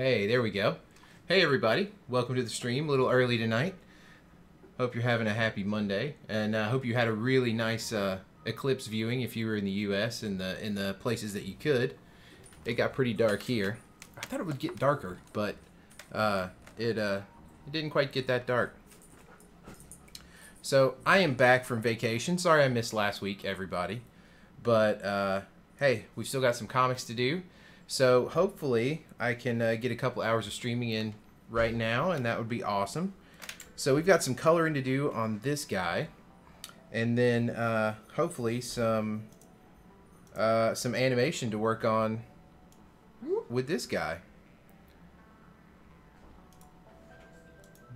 Hey, there we go. Hey everybody, welcome to the stream. A little early tonight. Hope you're having a happy Monday, and hope you had a really nice eclipse viewing if you were in the U.S. in the places that you could. It got pretty dark here. I thought it would get darker, but it didn't quite get that dark. So I am back from vacation. Sorry I missed last week, everybody, but hey, we've still got some comics to do. So hopefully I can get a couple hours of streaming in right now, and that would be awesome. So we've got some coloring to do on this guy, and then hopefully some animation to work on with this guy.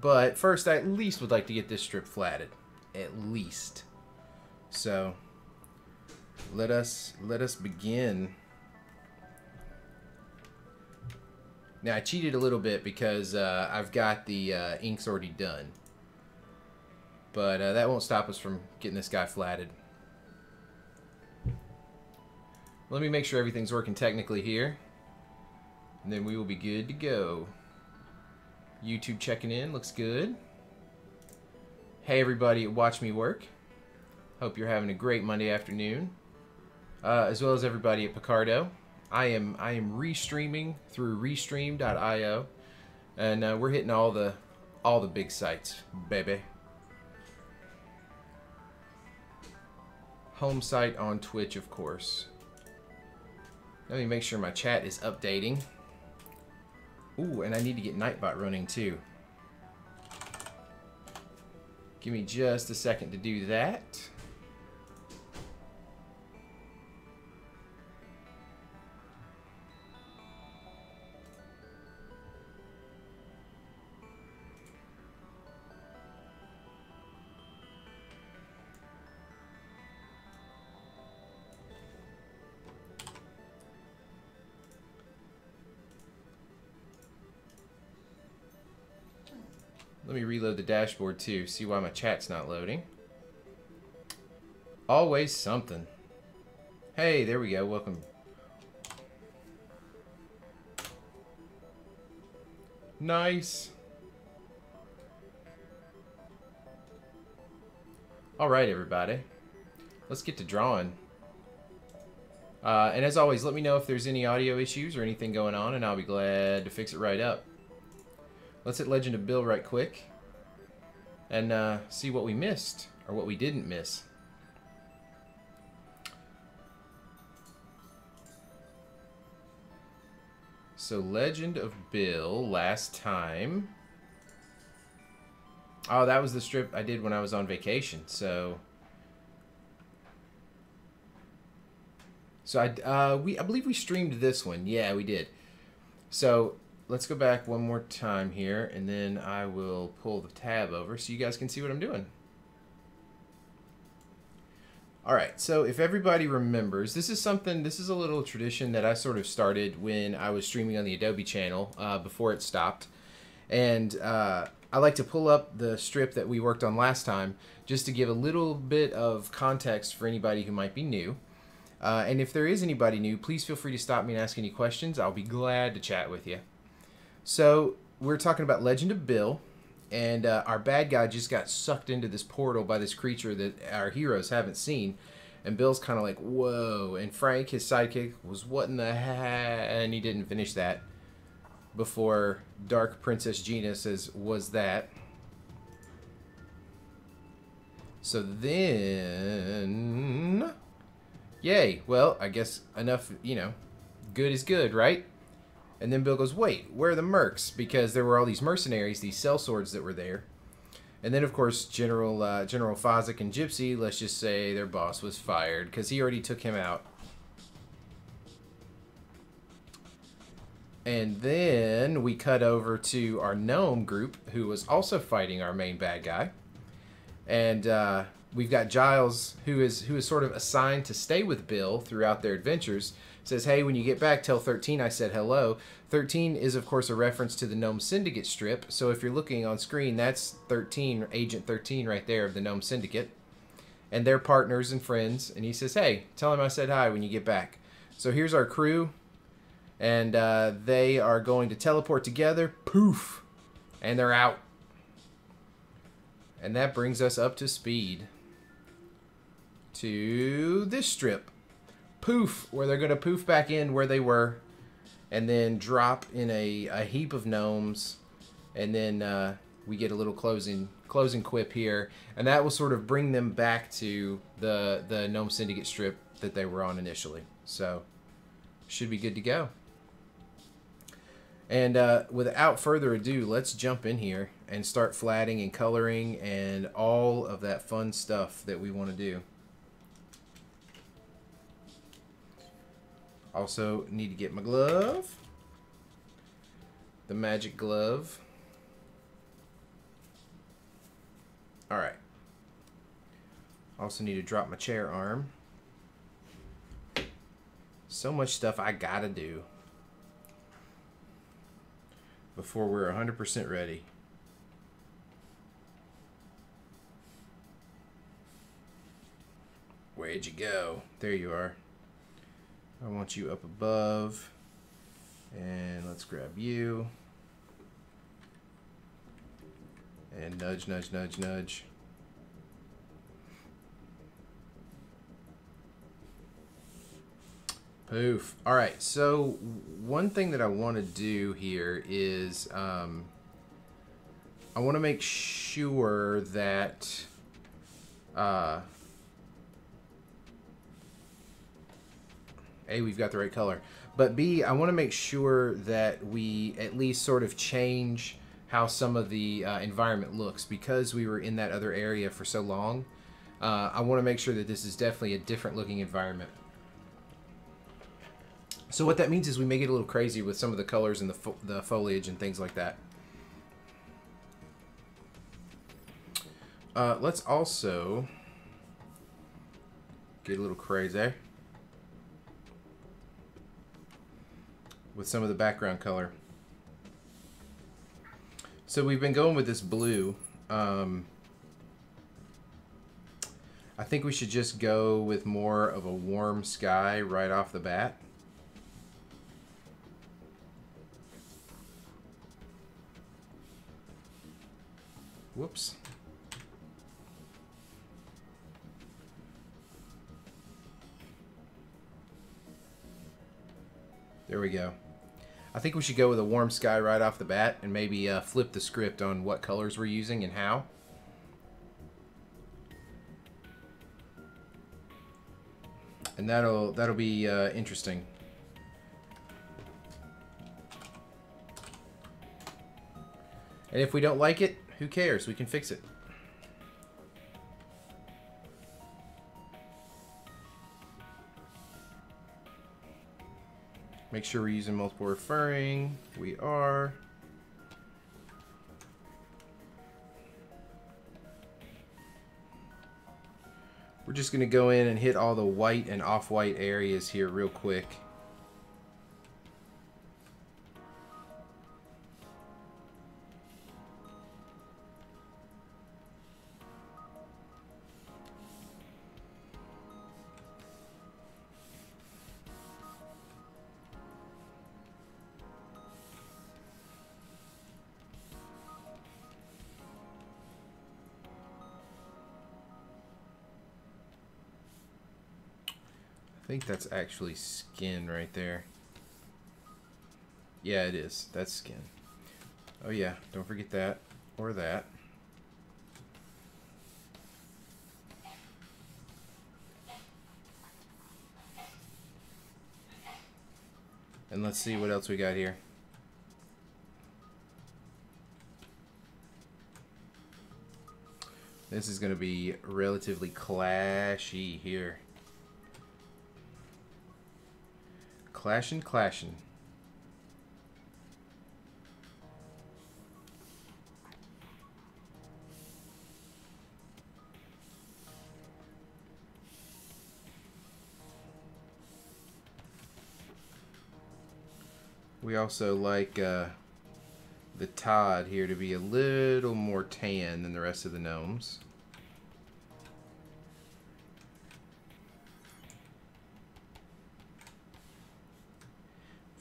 But first, I at least would like to get this strip flatted, at least. So let us begin. Now, I cheated a little bit because I've got the inks already done. But that won't stop us from getting this guy flatted. Let me make sure everything's working technically here. And then we will be good to go. YouTube checking in. Looks good. Hey, everybody, watch me work. Hope you're having a great Monday afternoon. As well as everybody at Picardo. I am restreaming through restream.io, and we're hitting all the big sites, baby. Home site on Twitch, of course. Let me make sure my chat is updating. Ooh, and I need to get Nightbot running too. Give me just a second to do that. Let me reload the dashboard too, see why my chat's not loading. Always something. Hey, there we go, welcome. Nice. Alright, everybody. Let's get to drawing. And as always, let me know if there's any audio issues or anything going on, and I'll be glad to fix it right up. Let's hit Legend of Bill right quick and see what we missed, or what we didn't miss. So Legend of Bill last time. Oh, that was the strip I did when I was on vacation. So I believe we streamed this one. Yeah, we did. So let's go back one more time here, and then I will pull the tab over so you guys can see what I'm doing. Alright, so if everybody remembers, this is a little tradition that I sort of started when I was streaming on the Adobe channel before it stopped. And I like to pull up the strip that we worked on last time just to give a little bit of context for anybody who might be new. And if there is anybody new, please feel free to stop me and ask any questions. I'll be glad to chat with you. So we're talking about Legend of Bill, and our bad guy just got sucked into this portal by this creature that our heroes haven't seen, and Bill's kind of like, whoa, and Frank, his sidekick, was what in the heck, and he didn't finish that before Dark Princess Gina says, was that? So then, yay, well, I guess enough, you know, good is good, right? And then Bill goes, wait, where are the mercs? Because there were all these mercenaries, these sellswords that were there. And then, of course, General Fozzik and Gypsy, let's just say their boss was fired because he already took him out. And then we cut over to our gnome group, who was also fighting our main bad guy. And we've got Giles, who is sort of assigned to stay with Bill throughout their adventures. Says, hey, when you get back, tell 13 I said hello. 13 is, of course, a reference to the Gnome Syndicate strip. So if you're looking on screen, that's 13, Agent 13 right there of the Gnome Syndicate. And they're partners and friends. And he says, hey, tell him I said hi when you get back. So here's our crew. And they are going to teleport together. Poof! And they're out. And that brings us up to speed to this strip. Poof! Where they're going to poof back in where they were. And then drop in a heap of gnomes. And then we get a little closing quip here. And that will sort of bring them back to the Gnome Syndicate strip that they were on initially. So, should be good to go. And without further ado, let's jump in here and start flatting and coloring and all of that fun stuff that we want to do. Also need to get my glove. The magic glove. Alright. Also need to drop my chair arm. So much stuff I gotta do before we're 100% ready. Where'd you go? There you are. I want you up above. And let's grab you. And nudge, nudge, nudge, nudge. Poof. Alright, so one thing that I want to do here is I want to make sure that A, we've got the right color, but B, I want to make sure that we at least sort of change how some of the environment looks, because we were in that other area for so long. I want to make sure that this is definitely a different looking environment. So what that means is we make it a little crazy with some of the colors and the foliage and things like that. Let's also get a little crazy with some of the background color. So we've been going with this blue. I think we should just go with more of a warm sky right off the bat. Whoops. There we go. I think we should go with a warm sky right off the bat and maybe flip the script on what colors we're using and how. And that'll be interesting. And if we don't like it, who cares? We can fix it. Make sure we're using multiple referring. We are. We're just going to go in and hit all the white and off-white areas here real quick. I think that's actually skin right there. Yeah, it is. That's skin. Oh yeah, don't forget that or that. And let's see what else we got here. This is going to be relatively clashy here. Clashing, clashing. We also like the Todd here to be a little more tan than the rest of the gnomes.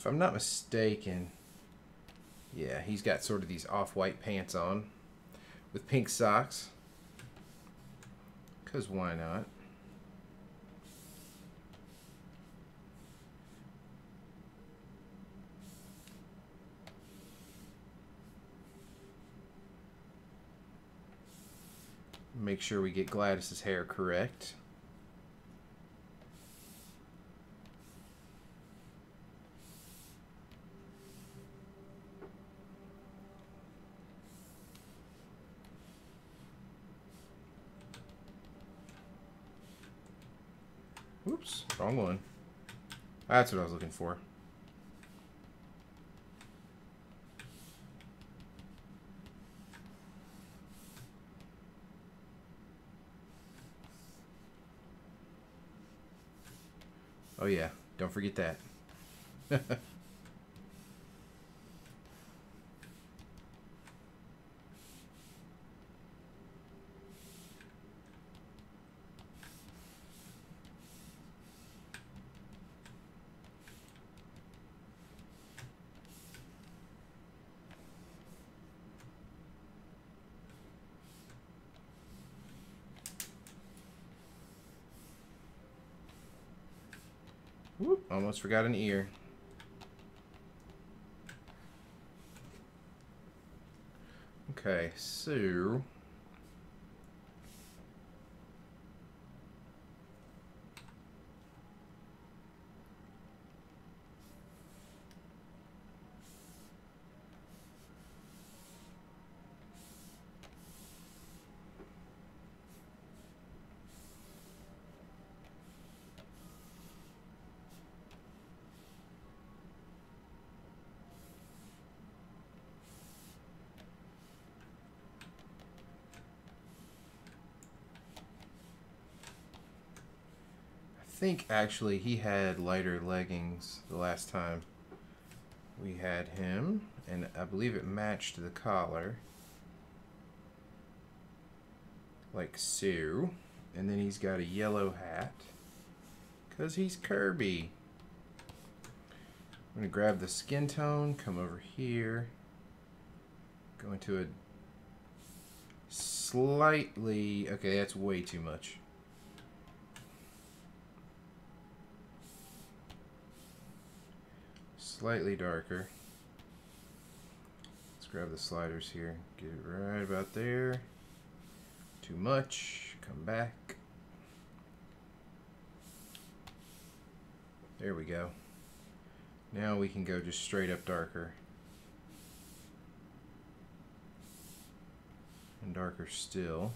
If I'm not mistaken, yeah, he's got sort of these off-white pants on with pink socks. Because why not? Make sure we get Gladys's hair correct. Oops, wrong one. That's what I was looking for. Oh yeah, don't forget that. Whoop, almost forgot an ear. Okay, so I think actually he had lighter leggings the last time we had him, and I believe it matched the collar, like so. And then he's got a yellow hat because he's Kirby. I'm gonna grab the skin tone, come over here, go into a slightly, okay, that's way too much. Slightly darker. Let's grab the sliders here. Get it right about there. Too much. Come back. There we go. Now we can go just straight up darker. And darker still.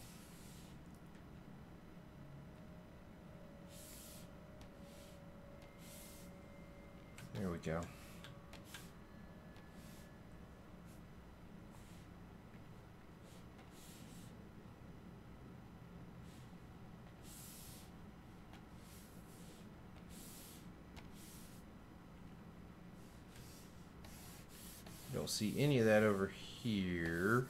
There we go. Don't see any of that over here.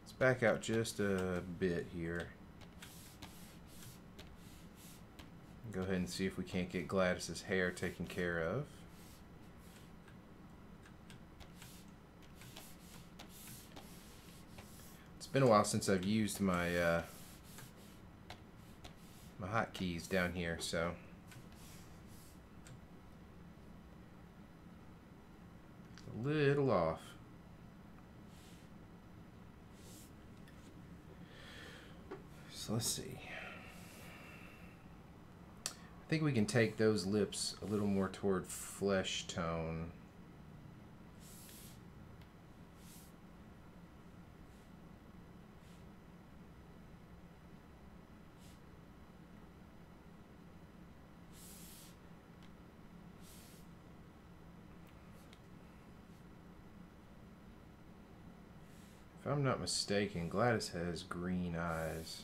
Let's back out just a bit here. Go ahead and see if we can't get Gladys's hair taken care of. It's been a while since I've used my my hotkeys down here, so a little off. So let's see. I think we can take those lips a little more toward flesh tone. If I'm not mistaken, Gladys has green eyes.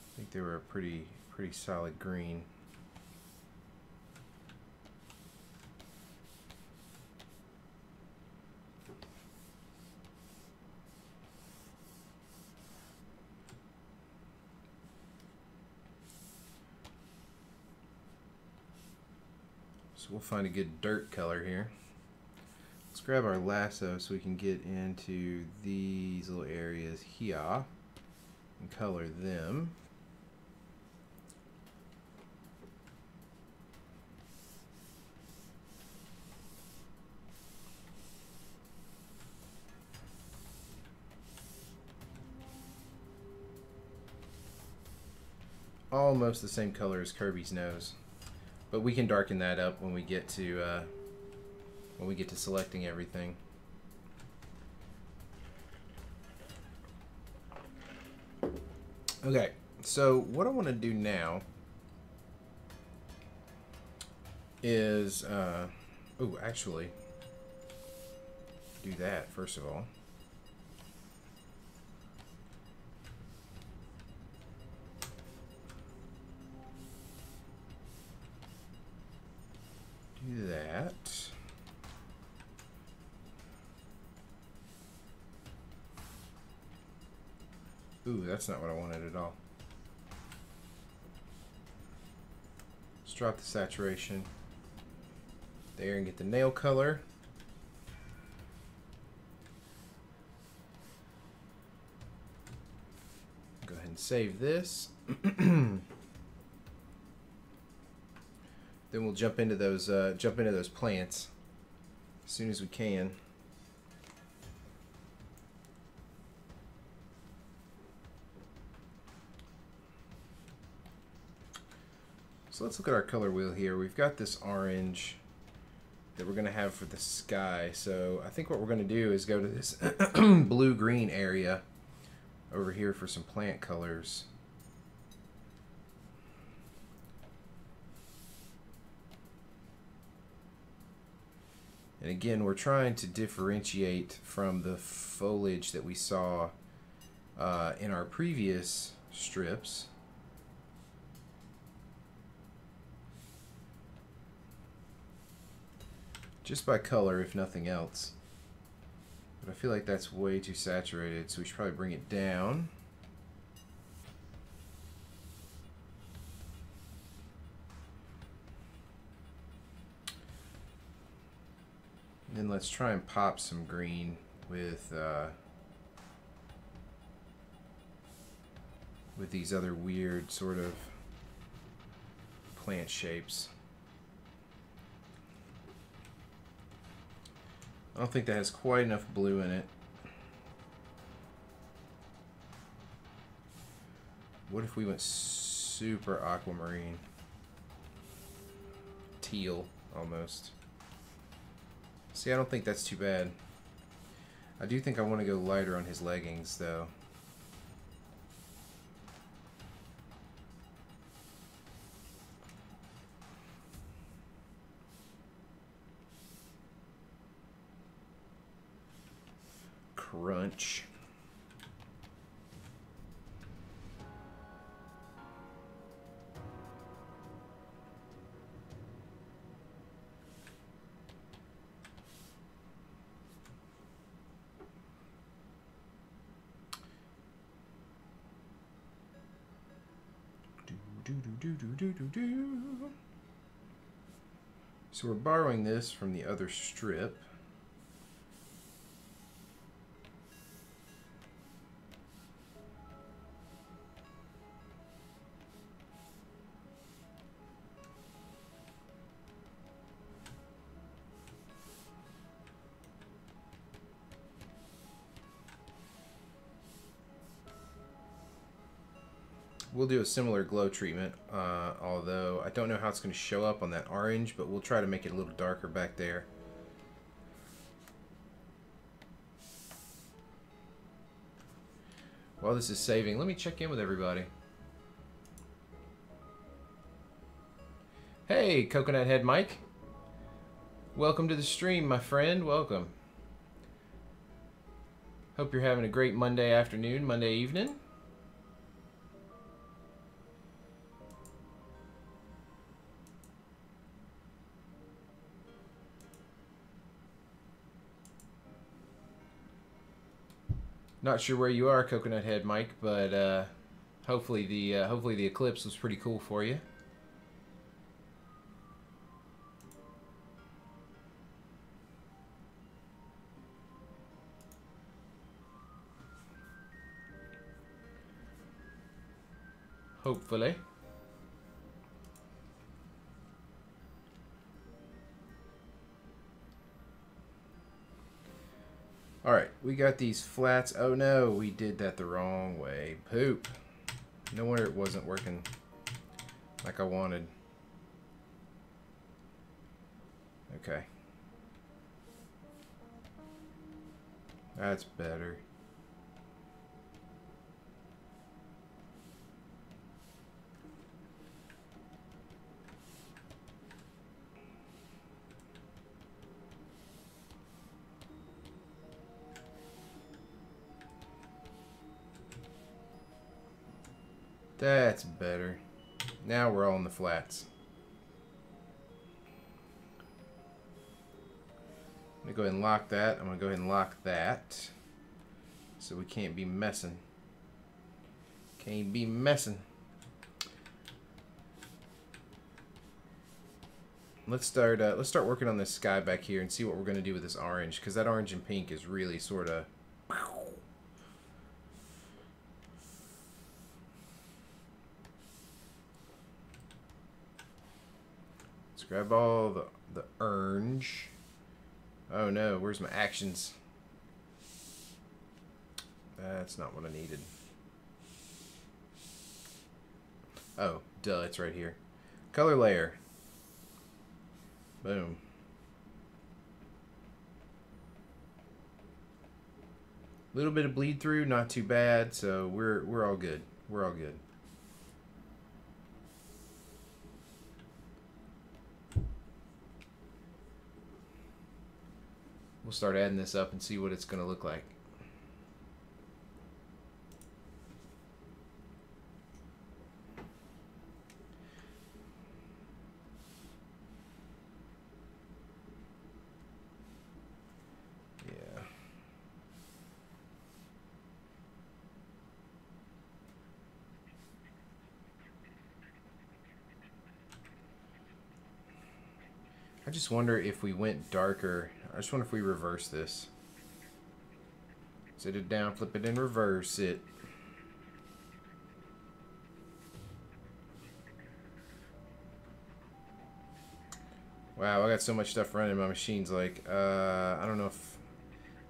I think they were a pretty solid green. So we'll find a good dirt color here. Let's grab our lasso so we can get into these little areas here and color them. Almost the same color as Kirby's nose, but we can darken that up when we get to selecting everything. Okay, so what I want to do now is actually do that first of all. Do that. Ooh, that's not what I wanted at all. Let's drop the saturation there and get the nail color. Go ahead and save this. Then we'll jump into those plants as soon as we can. So let's look at our color wheel here. We've got this orange that we're going to have for the sky. So I think what we're going to do is go to this blue-green area over here for some plant colors. And again, we're trying to differentiate from the foliage that we saw in our previous strips. Just by color, if nothing else. But I feel like that's way too saturated, so we should probably bring it down. Then let's try and pop some green with these other weird sort of plant shapes. I don't think that has quite enough blue in it. What if we went super aquamarine? Teal, almost. See, I don't think that's too bad. I do think I want to go lighter on his leggings, though. Crunch. So we're borrowing this from the other strip. We'll do a similar glow treatment, although I don't know how it's going to show up on that orange, but we'll try to make it a little darker back there. While this is saving, let me check in with everybody. Hey, Coconut Head Mike. Welcome to the stream, my friend. Welcome. Hope you're having a great Monday afternoon, Monday evening. Not sure where you are, Coconut Head Mike, but hopefully the eclipse was pretty cool for you. hopefully. Alright, we got these flats. Oh no, we did that the wrong way. Poop. No wonder it wasn't working like I wanted. Okay. That's better. That's better. Now we're all in the flats. I'm going to go ahead and lock that. I'm going to go ahead and lock that. So we can't be messing. Can't be messing. Let's start working on this sky back here and see what we're going to do with this orange, because that orange and pink is really sort of... Grab all the orange. Oh no, where's my actions? That's not what I needed. Oh, duh, it's right here. Color layer. Boom. A little bit of bleed through, not too bad, so we're all good. We're all good. We'll start adding this up and see what it's going to look like. Yeah. I just wonder if we went darker. I just wonder if we reverse this. Set it down, flip it, and reverse it. Wow, I got so much stuff running. My machine's like, I don't know if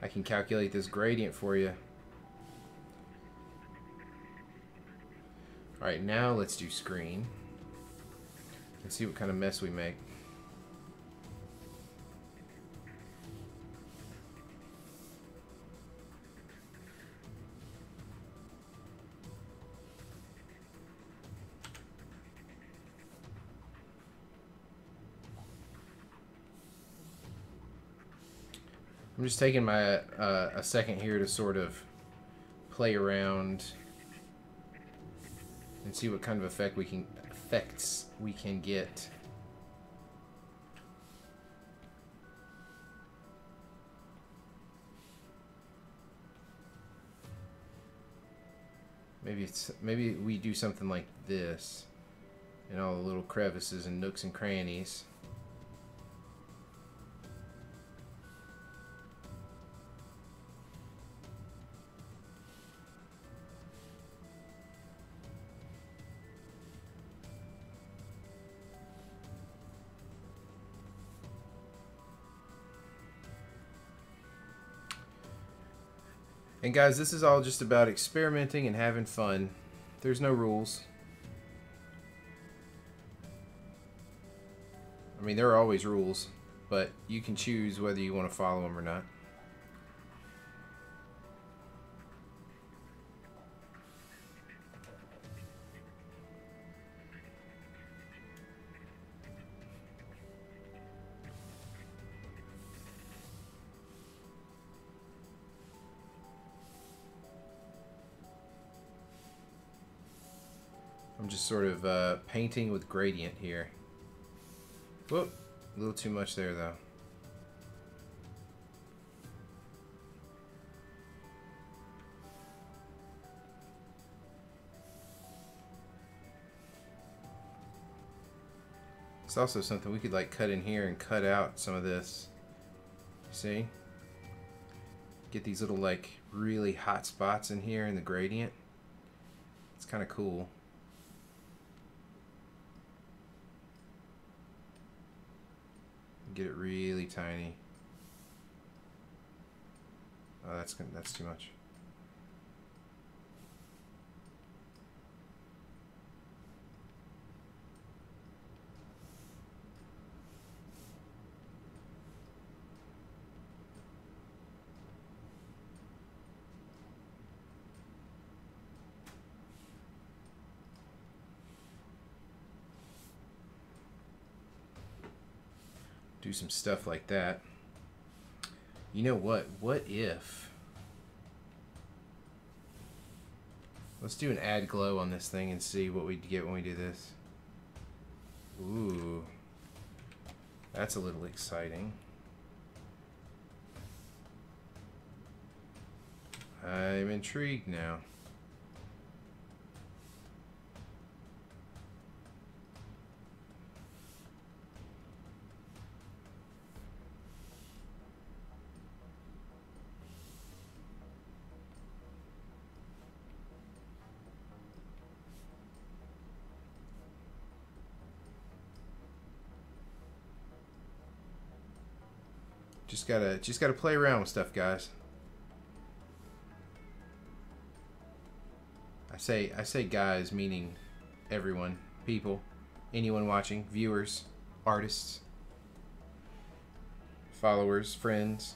I can calculate this gradient for you. Alright, now let's do screen. And see what kind of mess we make. I'm just taking my a second here to sort of play around and see what kind of effects we can get. Maybe we do something like this in all the little crevices and nooks and crannies. And guys, this is all just about experimenting and having fun. There's no rules. I mean, there are always rules, but you can choose whether you want to follow them or not. I'm just sort of painting with gradient here. Whoop, a little too much there though. It's also something we could like cut in here and cut out some of this. See? Get these little like really hot spots in here in the gradient. It's kind of cool. Get it really tiny. Oh, that's too much. Do some stuff like that. You know what? What if... Let's do an add glow on this thing and see what we get when we do this. Ooh. That's a little exciting. I'm intrigued now. Just gotta play around with stuff, guys. I say guys, meaning everyone, people, anyone watching, viewers, artists, followers, friends.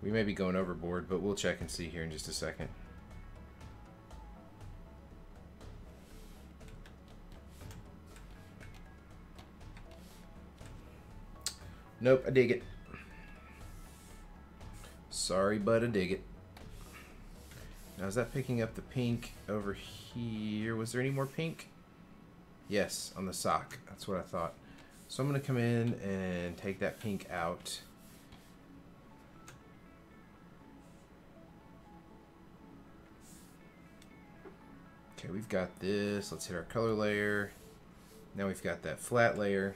We may be going overboard, but we'll check and see here in just a second. Nope, I dig it. Sorry, but I dig it. Now, is that picking up the pink over here? Was there any more pink? Yes, on the sock. That's what I thought. So I'm going to come in and take that pink out. Okay, we've got this. Let's hit our color layer. Now we've got that flat layer.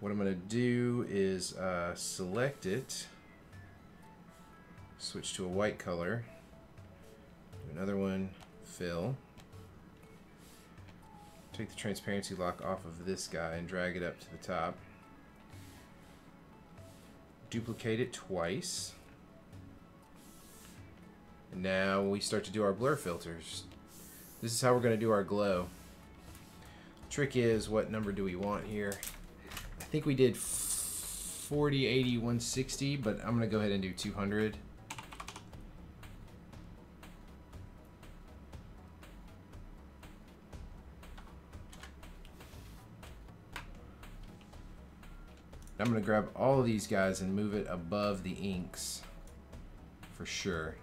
What I'm going to do is select it, switch to a white color, do another one, fill, take the transparency lock off of this guy and drag it up to the top, duplicate it twice, and now we start to do our blur filters. This is how we're going to do our glow. Trick is, what number do we want here? I think we did 40, 80, 160, but I'm going to go ahead and do 200. I'm going to grab all of these guys and move it above the inks for sure.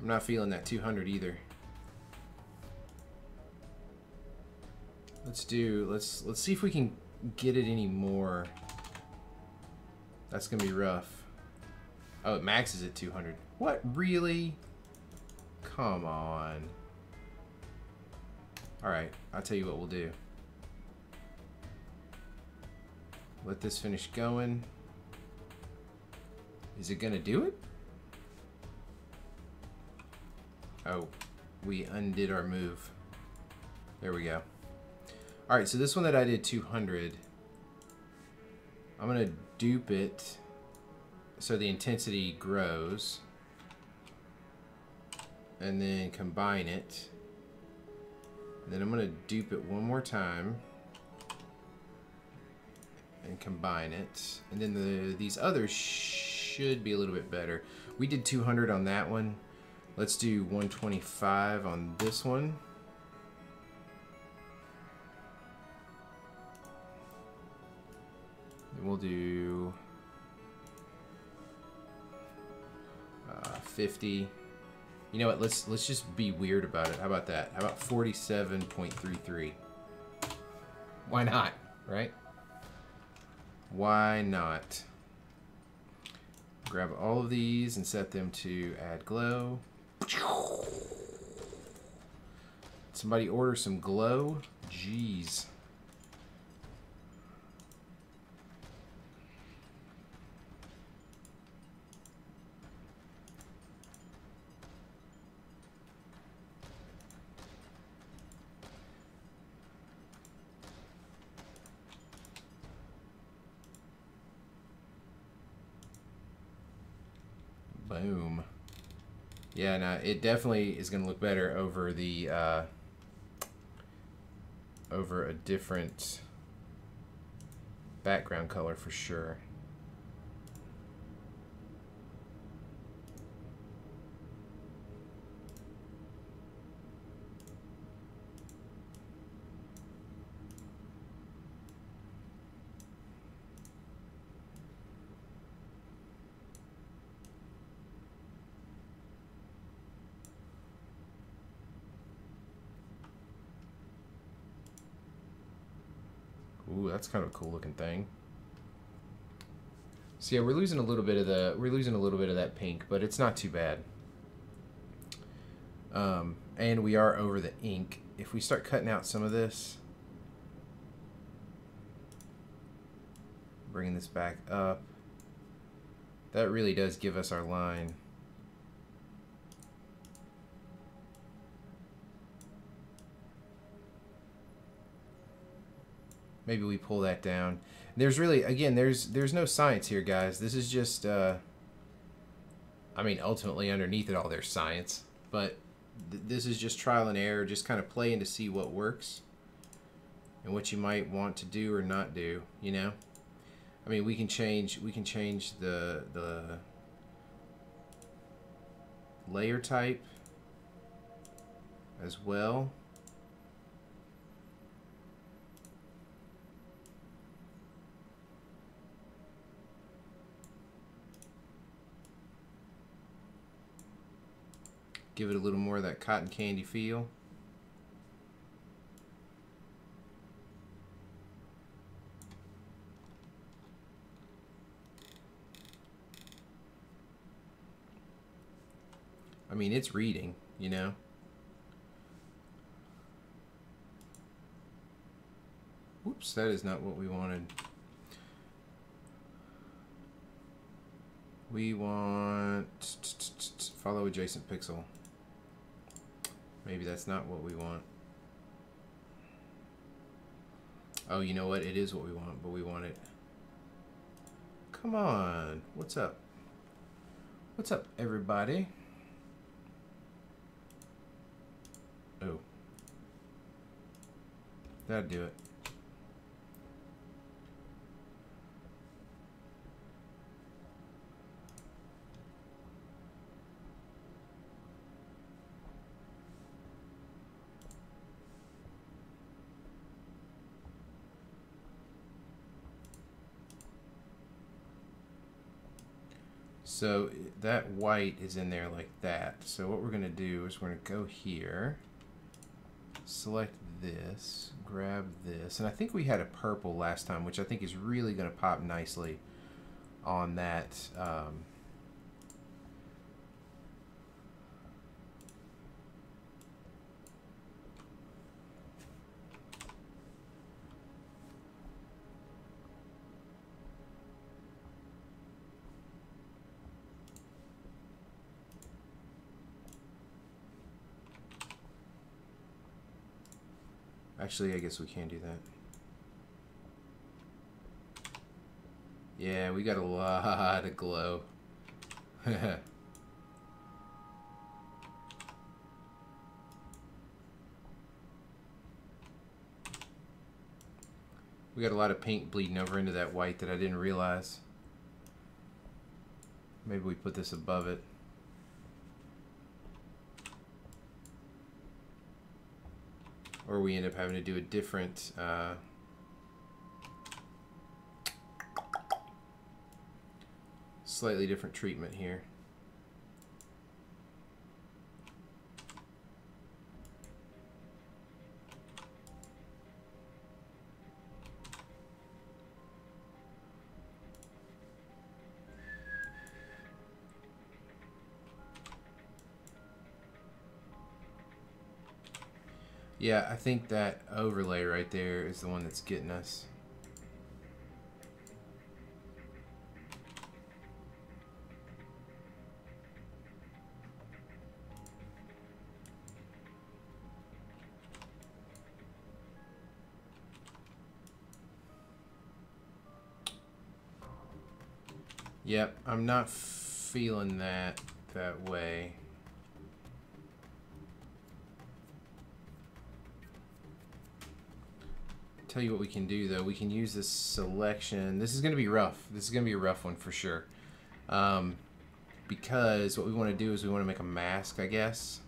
I'm not feeling that 200 either. Let's see if we can get it any more. That's gonna be rough. Oh, it maxes at 200. What, really? Come on. Alright, I'll tell you what we'll do. Let this finish going. Is it gonna do it? Oh, we undid our move. There we go. Alright, so this one that I did 200, I'm going to dupe it so the intensity grows, and then combine it, and then I'm going to dupe it one more time and combine it, and then these others should be a little bit better. We did 200 on that one. Let's do 125 on this one. And we'll do 50. You know what? Let's just be weird about it. How about that? How about 47.33? Why not? Right? Why not? Grab all of these and set them to add glow. Somebody order some glow? Jeez. Boom. Yeah, no, it definitely is going to look better over the over a different background color for sure. Ooh, that's kind of a cool looking thing. So yeah, we're losing a little bit of that pink, but it's not too bad. And we are over the ink. If we start cutting out some of this, bringing this back up, that really does give us our line. Maybe we pull that down. There's really, again, there's no science here, guys. This is just, I mean, ultimately underneath it all there's science, but this is just trial and error, just kind of playing to see what works and what you might want to do or not do, you know? I mean, we can change the layer type as well. Give it a little more of that cotton candy feel. I mean, it's reading, you know? Whoops, that is not what we wanted. We want follow adjacent pixel. Maybe that's not what we want. Oh, you know what? It is what we want, but we want it. Come on. What's up? What's up, everybody? Oh. That'd do it. So that white is in there like that. So what we're going to do is we're going to go here, select this, grab this, and I think we had a purple last time, which I think is really going to pop nicely on that. Actually, I guess we can do that. Yeah, we got a lot of glow. We got a lot of pink bleeding over into that white that I didn't realize. Maybe we put this above it. Or we end up having to do a different slightly different treatment here. Yeah, I think that overlay right there is the one that's getting us. Yep, I'm not feeling that. that way. Tell you what we can do though. We can use this selection. This is going to be rough. This is going to be a rough one for sure. Because what we want to do is we want to make a mask, I guess.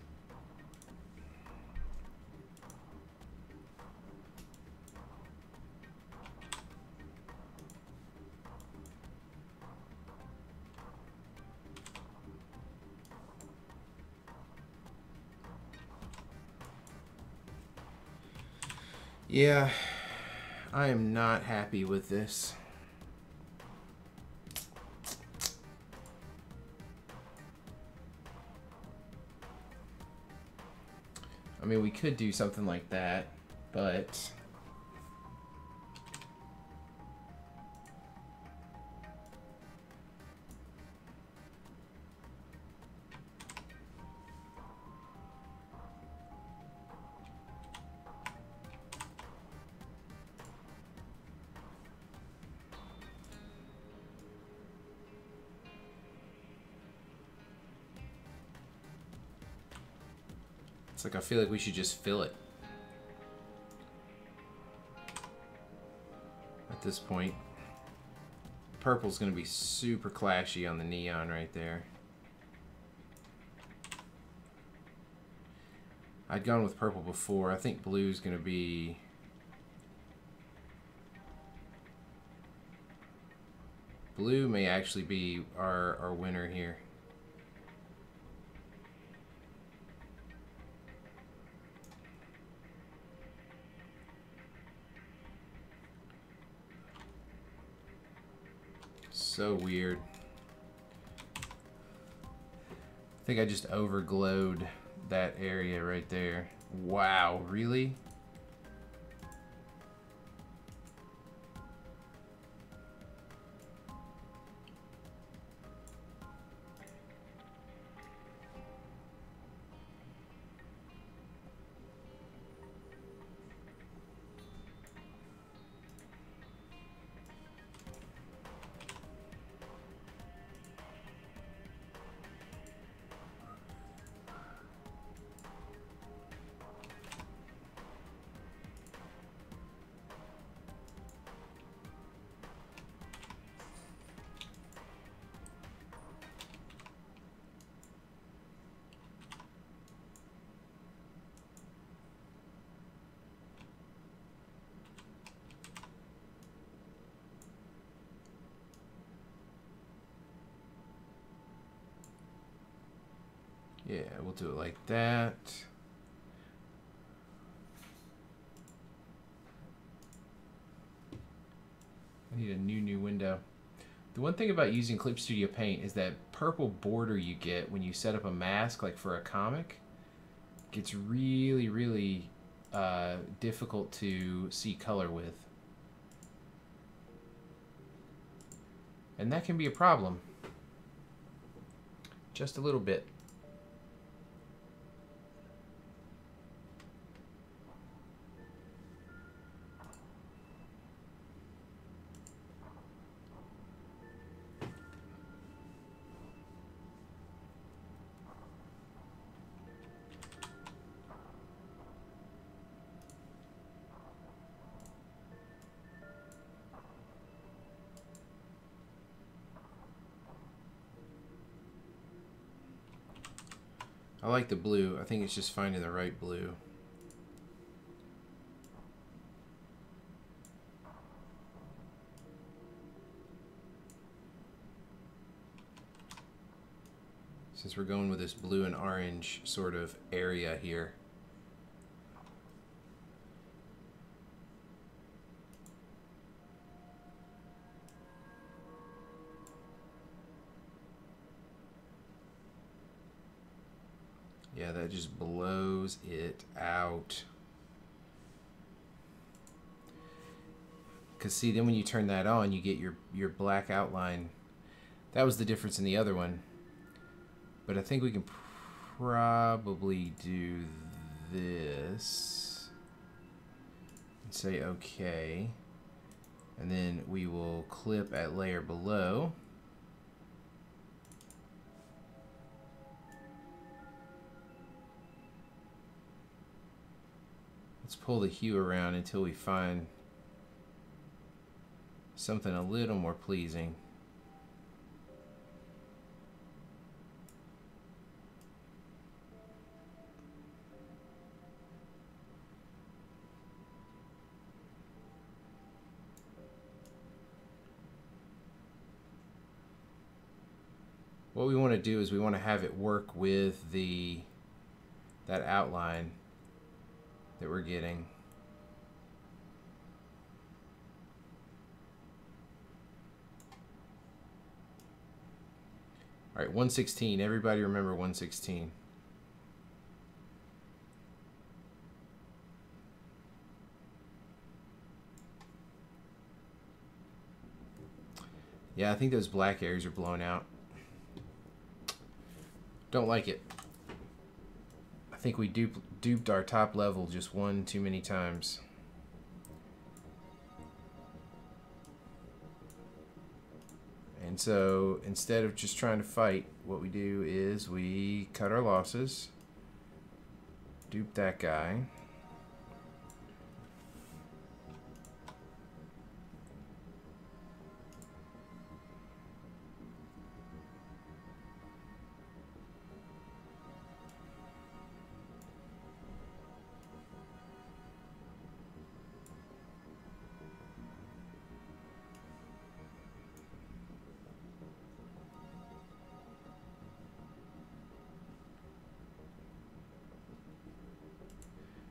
Yeah, I am not happy with this. I mean, we could do something like that, but it's like I feel like we should just fill it at this point. Purple's going to be super clashy on the neon right there. I'd gone with purple before. I think blue's going to be... Blue may actually be our winner here. So weird. I think I just overglowed that area right there. Wow, really? Yeah, we'll do it like that. I need a new window. The one thing about using Clip Studio Paint is that purple border you get when you set up a mask, like for a comic, gets really difficult to see color with. And that can be a problem. Just a little bit. I like the blue. I think it's just finding the right blue. Since we're going with this blue and orange sort of area here. Yeah, that just blows it out. Because see, then when you turn that on, you get your black outline. That was the difference in the other one. But I think we can probably do this. And say okay. And then we will clip at layer below. Let's pull the hue around until we find something a little more pleasing. What we want to do is we want to have it work with that outline that we're getting. All right, 116. Everybody remember 116. Yeah, I think those black areas are blown out. Don't like it. I think we duped our top level just one too many times. And so instead of just trying to fight, what we do is we cut our losses, dupe that guy.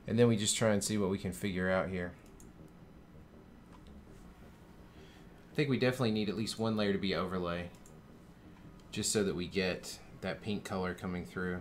And then we just try and see what we can figure out here. I think we definitely need at least one layer to be overlay, just so that we get that pink color coming through.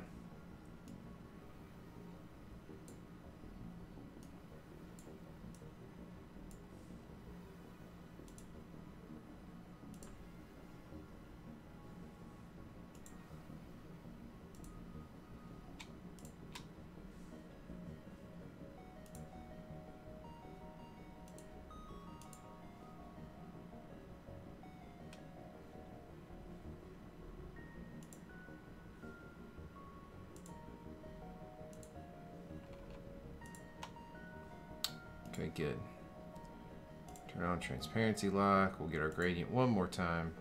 Okay, good. Turn on transparency lock. We'll get our gradient one more time.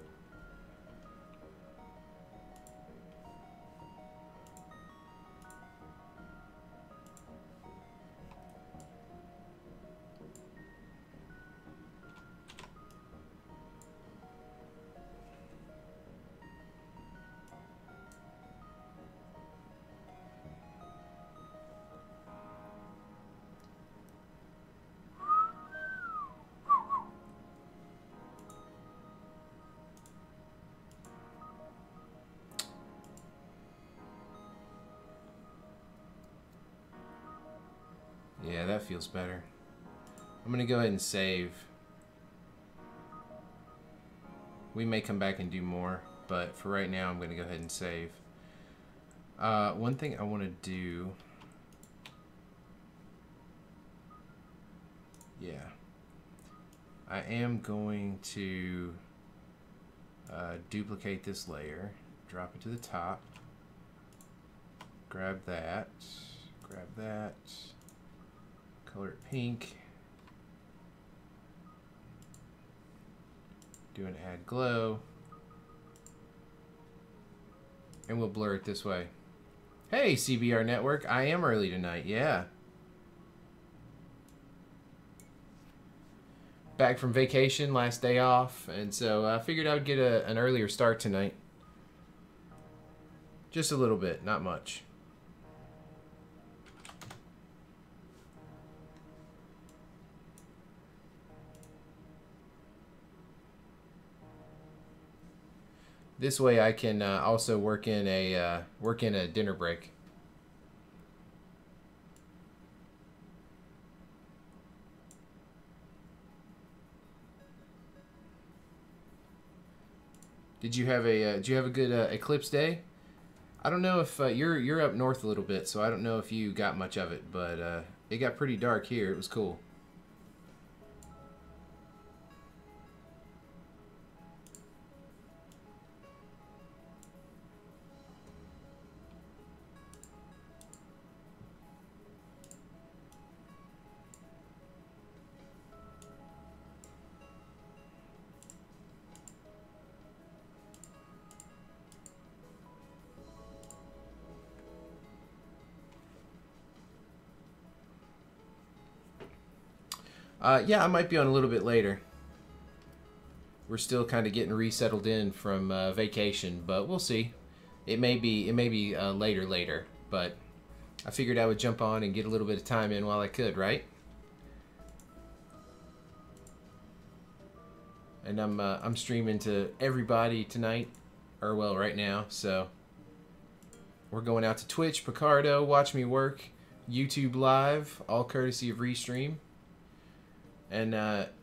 Yeah, that feels better. I'm gonna go ahead and save. We may come back and do more, but for right now I'm gonna go ahead and save. One thing I want to do, yeah, I am going to duplicate this layer, drop it to the top, grab that, color it pink, do an add glow, and we'll blur it this way. Hey, CBR Network, I am early tonight, yeah. Back from vacation, last day off, and so I figured I would get an earlier start tonight. Just a little bit, not much. This way I can also work in a dinner break. Did you have a good eclipse day? I don't know if you're up north a little bit, so I don't know if you got much of it, but it got pretty dark here. It was cool. Yeah, I might be on a little bit later. We're still kind of getting resettled in from vacation, but we'll see. It may be later, but I figured I would jump on and get a little bit of time in while I could, right? And I'm streaming to everybody tonight, or well, right now. So we're going out to Twitch, Picardo, Watch Me Work, YouTube Live, all courtesy of Restream, and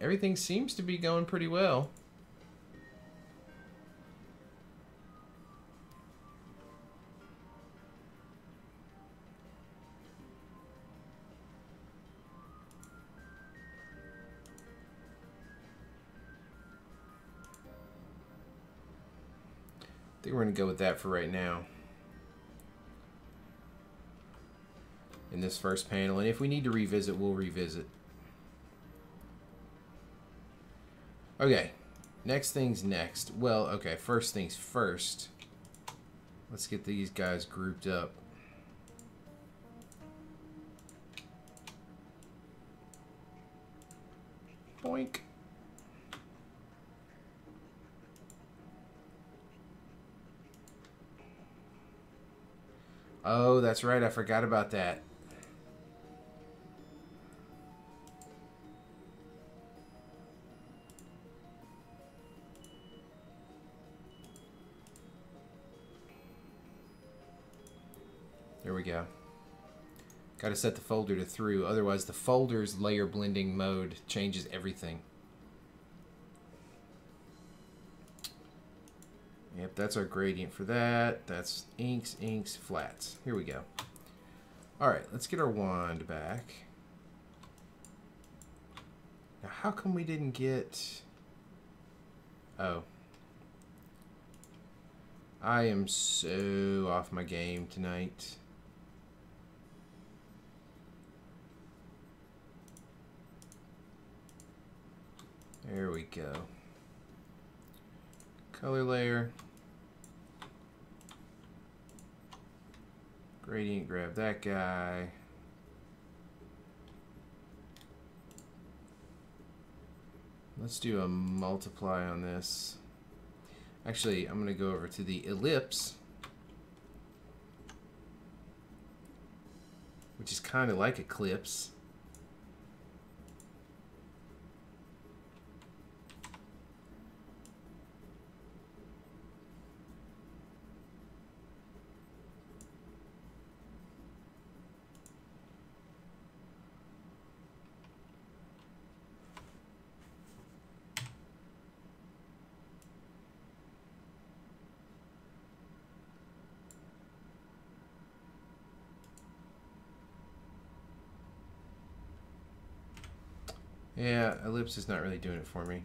everything seems to be going pretty well. I think we're going to go with that for right now. In this first panel. And if we need to revisit, we'll revisit. Okay. Next thing's next. Well, okay. First things first. Let's get these guys grouped up. Boink. Oh, that's right. I forgot about that. There we go. Got to set the folder to through, otherwise the folder's layer blending mode changes everything. Yep, that's our gradient for that. That's inks, inks, flats. Here we go. Alright, let's get our wand back. Now, how come we didn't get... Oh. I am so off my game tonight. There we go. Color layer. Gradient, grab that guy. Let's do a multiply on this. Actually, I'm going to go over to the ellipse, which is kind of like Eclipse. Yeah, ellipse is not really doing it for me.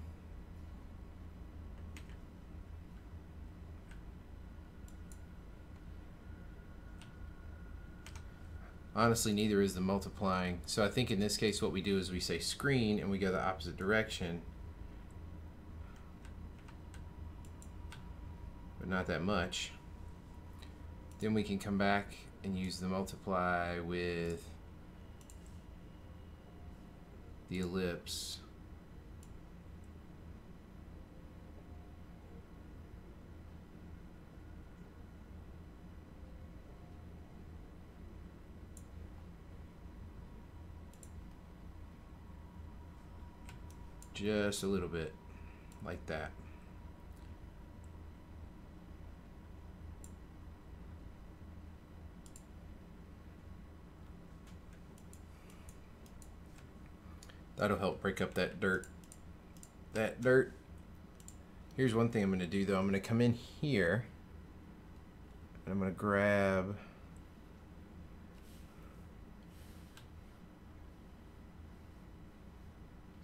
Honestly, neither is the multiplying. So I think in this case what we do is we say screen and we go the opposite direction. But not that much. Then we can come back and use the multiply with the ellipse. Just a little bit, like that. That'll help break up that dirt. Here's one thing I'm going to do though. I'm going to come in here and I'm going to grab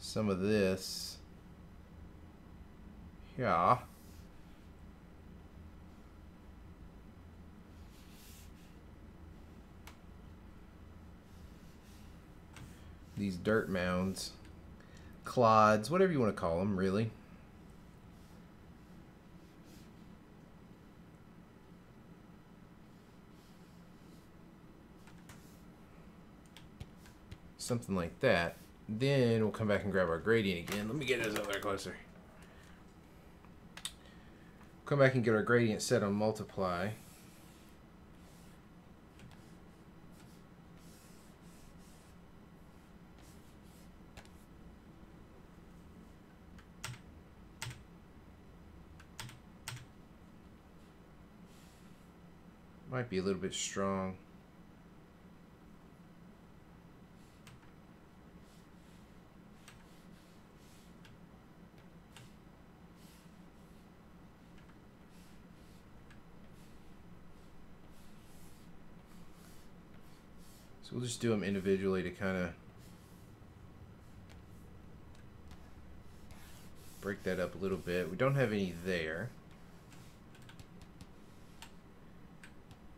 some of this. Yeah. These dirt mounds, clods, whatever you want to call them, really. Something like that. Then we'll come back and grab our gradient again. Let me get this over closer. Come back and get our gradient set on multiply. Might be a little bit strong. So we'll just do them individually to kind of break that up a little bit. We don't have any there.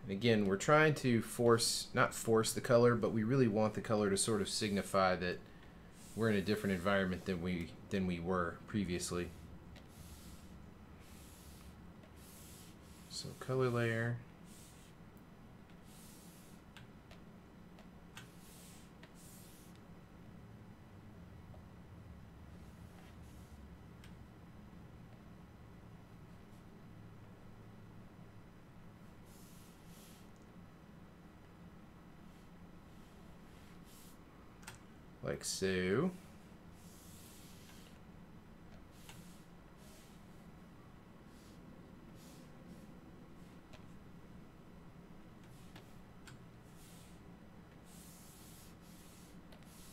And again, we're trying to not force the color, but we really want the color to sort of signify that we're in a different environment than we were previously. So color layer. Like so.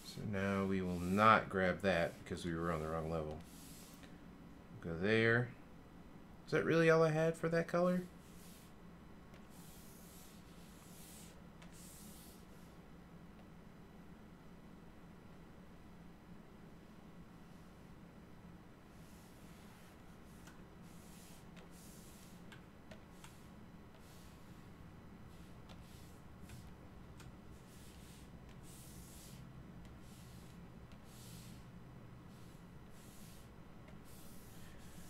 So now we will not grab that because we were on the wrong level. Go there. Is that really all I had for that color?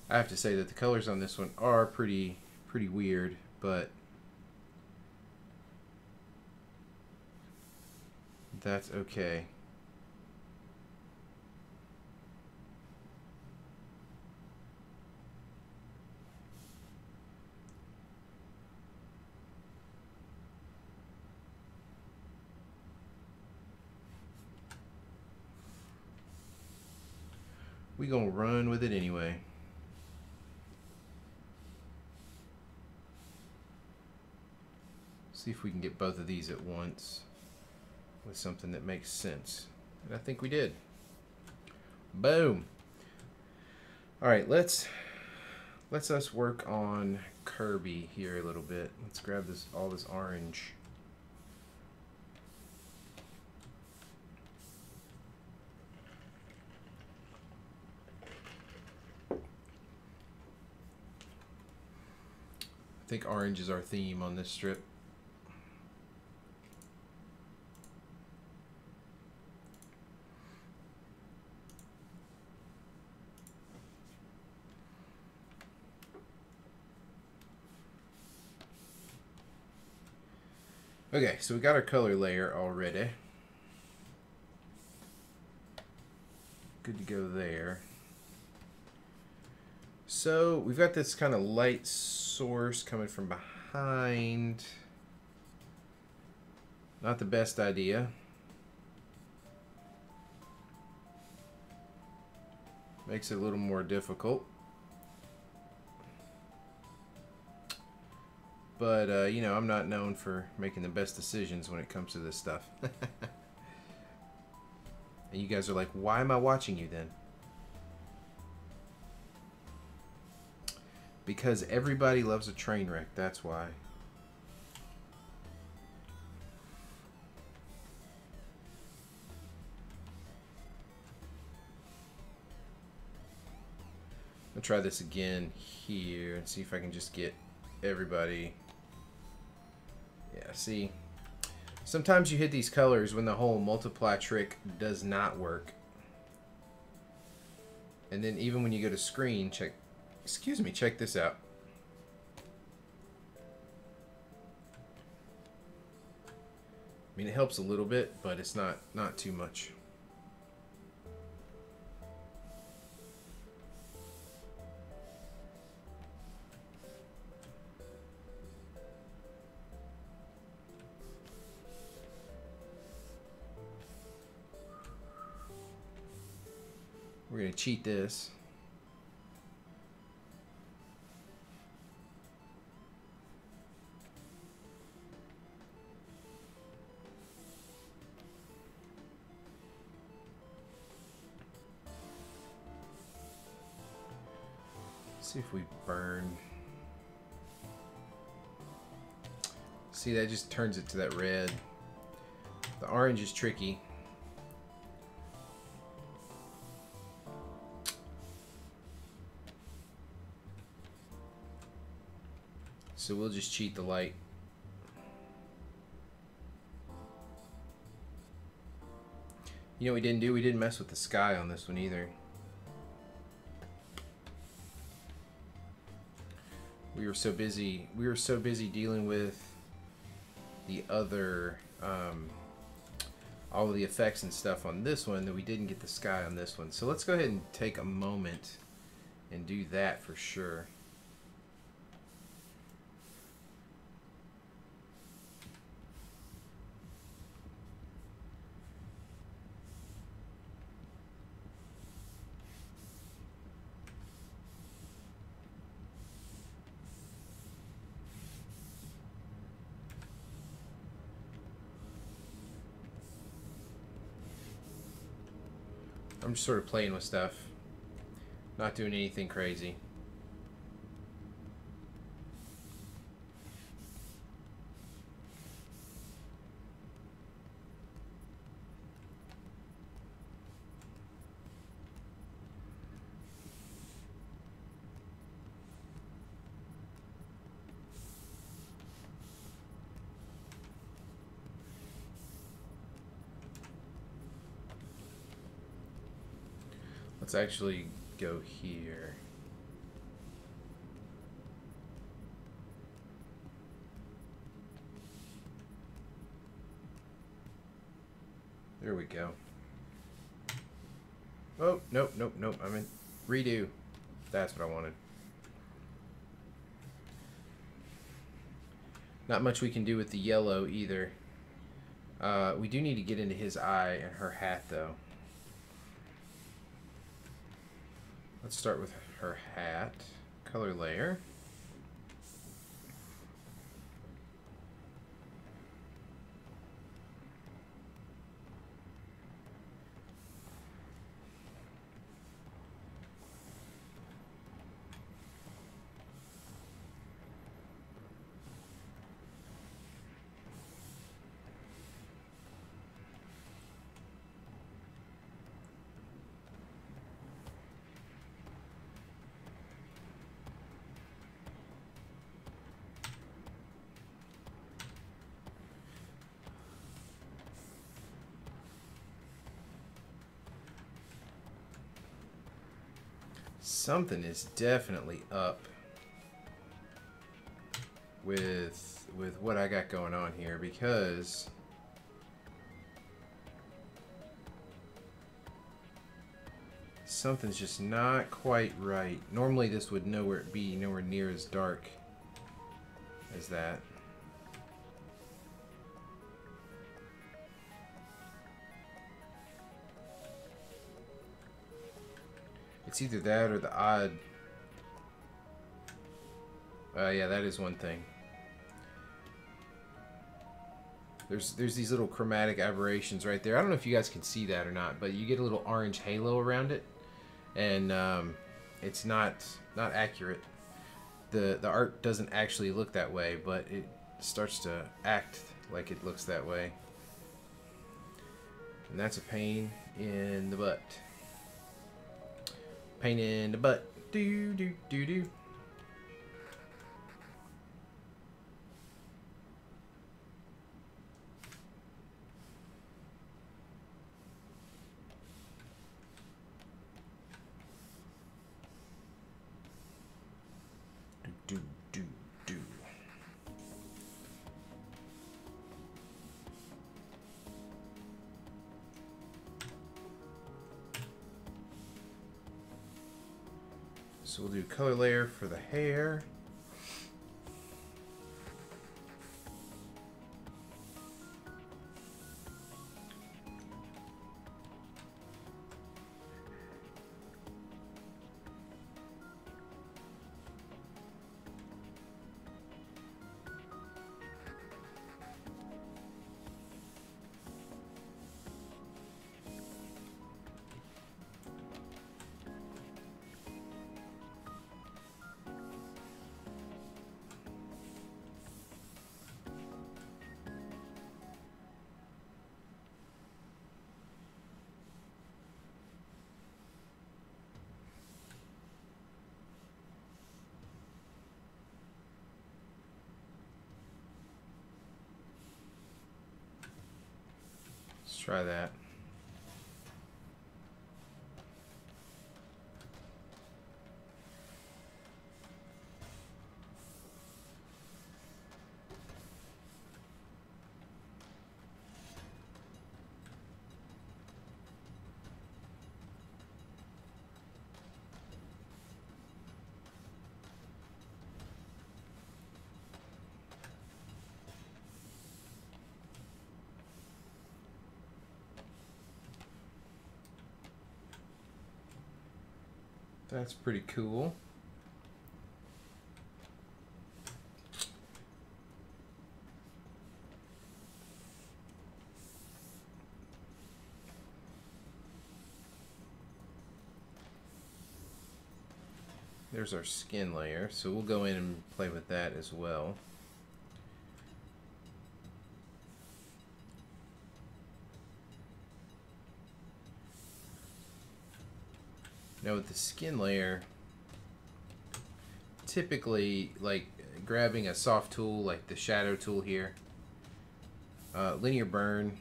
I have to say that the colors on this one are pretty weird, but that's okay. We gonna run with it anyway. See if we can get both of these at once with something that makes sense. And I think we did. Boom. All right, let's us work on Kirby here a little bit. Let's grab all this orange. I think orange is our theme on this strip. Okay, so we got our color layer already. Good to go there. So we've got this kind of light source coming from behind. Not the best idea. Makes it a little more difficult. But, you know, I'm not known for making the best decisions when it comes to this stuff. And you guys are like, why am I watching you then? Because everybody loves a train wreck, that's why. I'll try this again here and see if I can just get everybody. Yeah, see, sometimes you hit these colors when the whole multiply trick does not work. And then even when you go to screen, check this out. I mean, it helps a little bit, but it's not too much. We're going to cheat this. See if we burn. See, that just turns it to that red. The orange is tricky. So we'll just cheat the light. You know what we didn't do? We didn't mess with the sky on this one either. We were so busy dealing with the other all of the effects and stuff on this one that we didn't get the sky on this one. So let's go ahead and take a moment and do that for sure. I'm just sort of playing with stuff, not doing anything crazy. Let's actually go here. There we go. Oh, nope. I mean, redo. That's what I wanted. Not much we can do with the yellow either. We do need to get into his eye and her hat, though. Let's start with her hat. Color layer. Something is definitely up with what I got going on here, because something's just not quite right. Normally this would be nowhere near as dark as that. It's either that or the odd. Yeah, that is one thing. There's these little chromatic aberrations right there. I don't know if you guys can see that or not, but you get a little orange halo around it, and it's not accurate. The art doesn't actually look that way, but it starts to act like it looks that way, and that's a pain in the butt. Pain in the butt. Do do do do. Do do do. So we'll do color layer for the hair. try that. That's pretty cool. There's our skin layer, so we'll go in and play with that as well. Now with the skin layer, typically like grabbing a soft tool like the shadow tool here, linear burn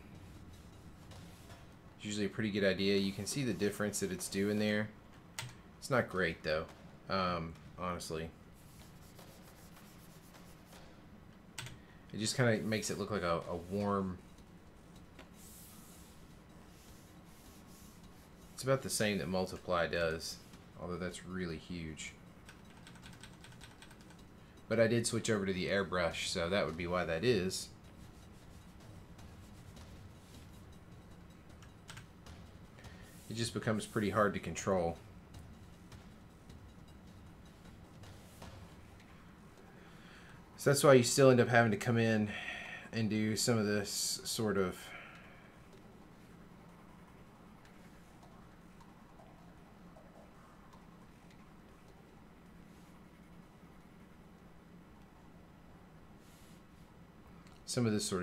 is usually a pretty good idea. You can see the difference that it's doing there. It's not great though, honestly. It just kind of makes it look like a warm... It's about the same that Multiply does, although that's really huge. But I did switch over to the airbrush, so that would be why that is. It just becomes pretty hard to control. So that's why you still end up having to come in and do some of this sort of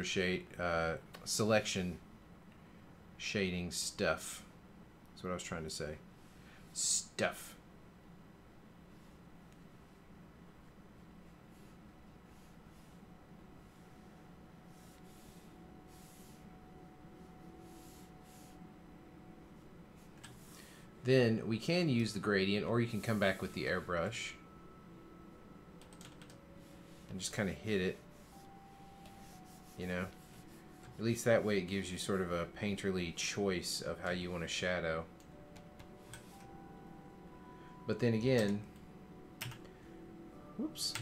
shade selection shading stuff. That's what I was trying to say. Stuff. Then we can use the gradient, or you can come back with the airbrush and just kind of hit it, you know. At least that way it gives you sort of a painterly choice of how you want to shadow. But then again, whoops,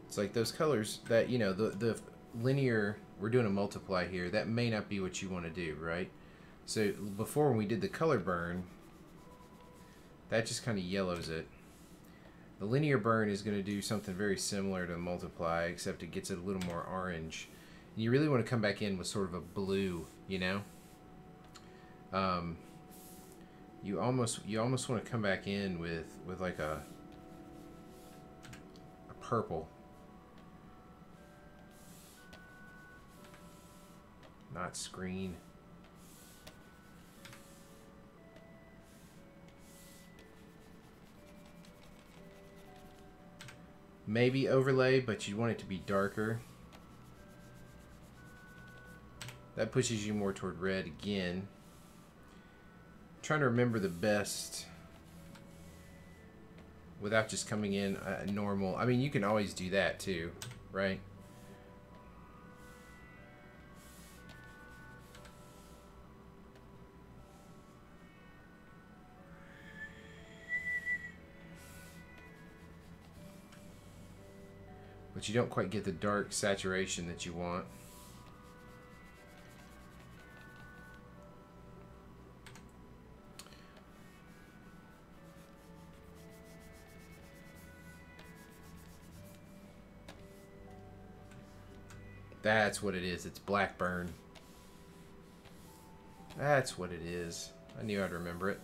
it's like those colors that, you know, the linear, we're doing a multiply here, that may not be what you want to do, right? So before, when we did the color burn, that just kind of yellows it. The linear burn is going to do something very similar to multiply, except it gets it a little more orange. And you really want to come back in with sort of a blue, you know. You almost want to come back in with like a purple, not screen. Maybe overlay, but you want it to be darker. That pushes you more toward red again. I'm trying to remember the best without just coming in normal. I mean, you can always do that too, right? But you don't quite get the dark saturation that you want. That's what it is. It's black burn. That's what it is. I knew I'd remember it.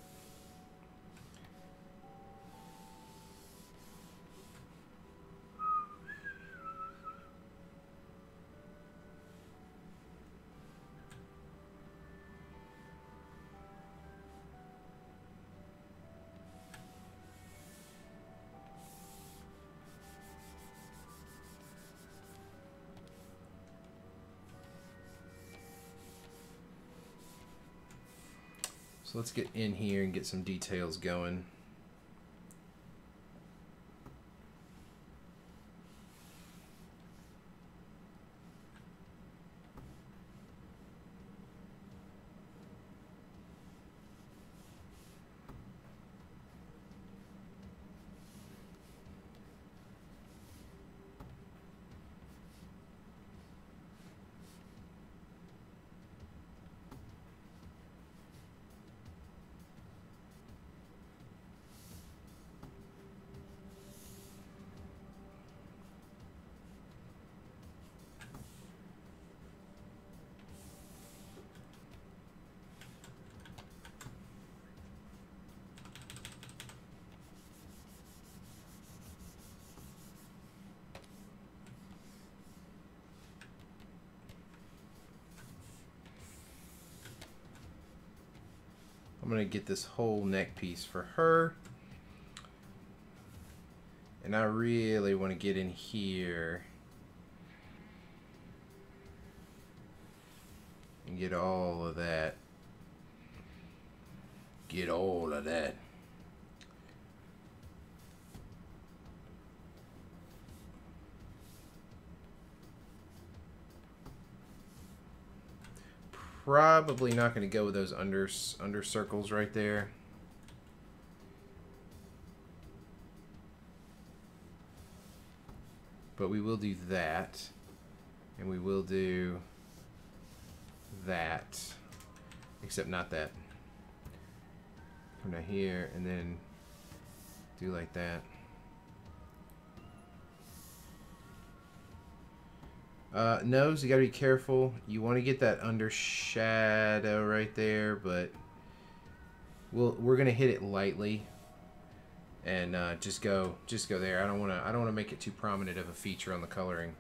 So let's get in here and get some details going. I'm going to get this whole neck piece for her. And I really want to get in here and get all of that. Get all of that. Probably not going to go with those under circles right there. But we will do that, and we will do that, except not that. Come down here and then do like that. Nose, you gotta be careful. You want to get that under shadow right there, but we're gonna hit it lightly and just go there. I don't want to make it too prominent of a feature on the coloring.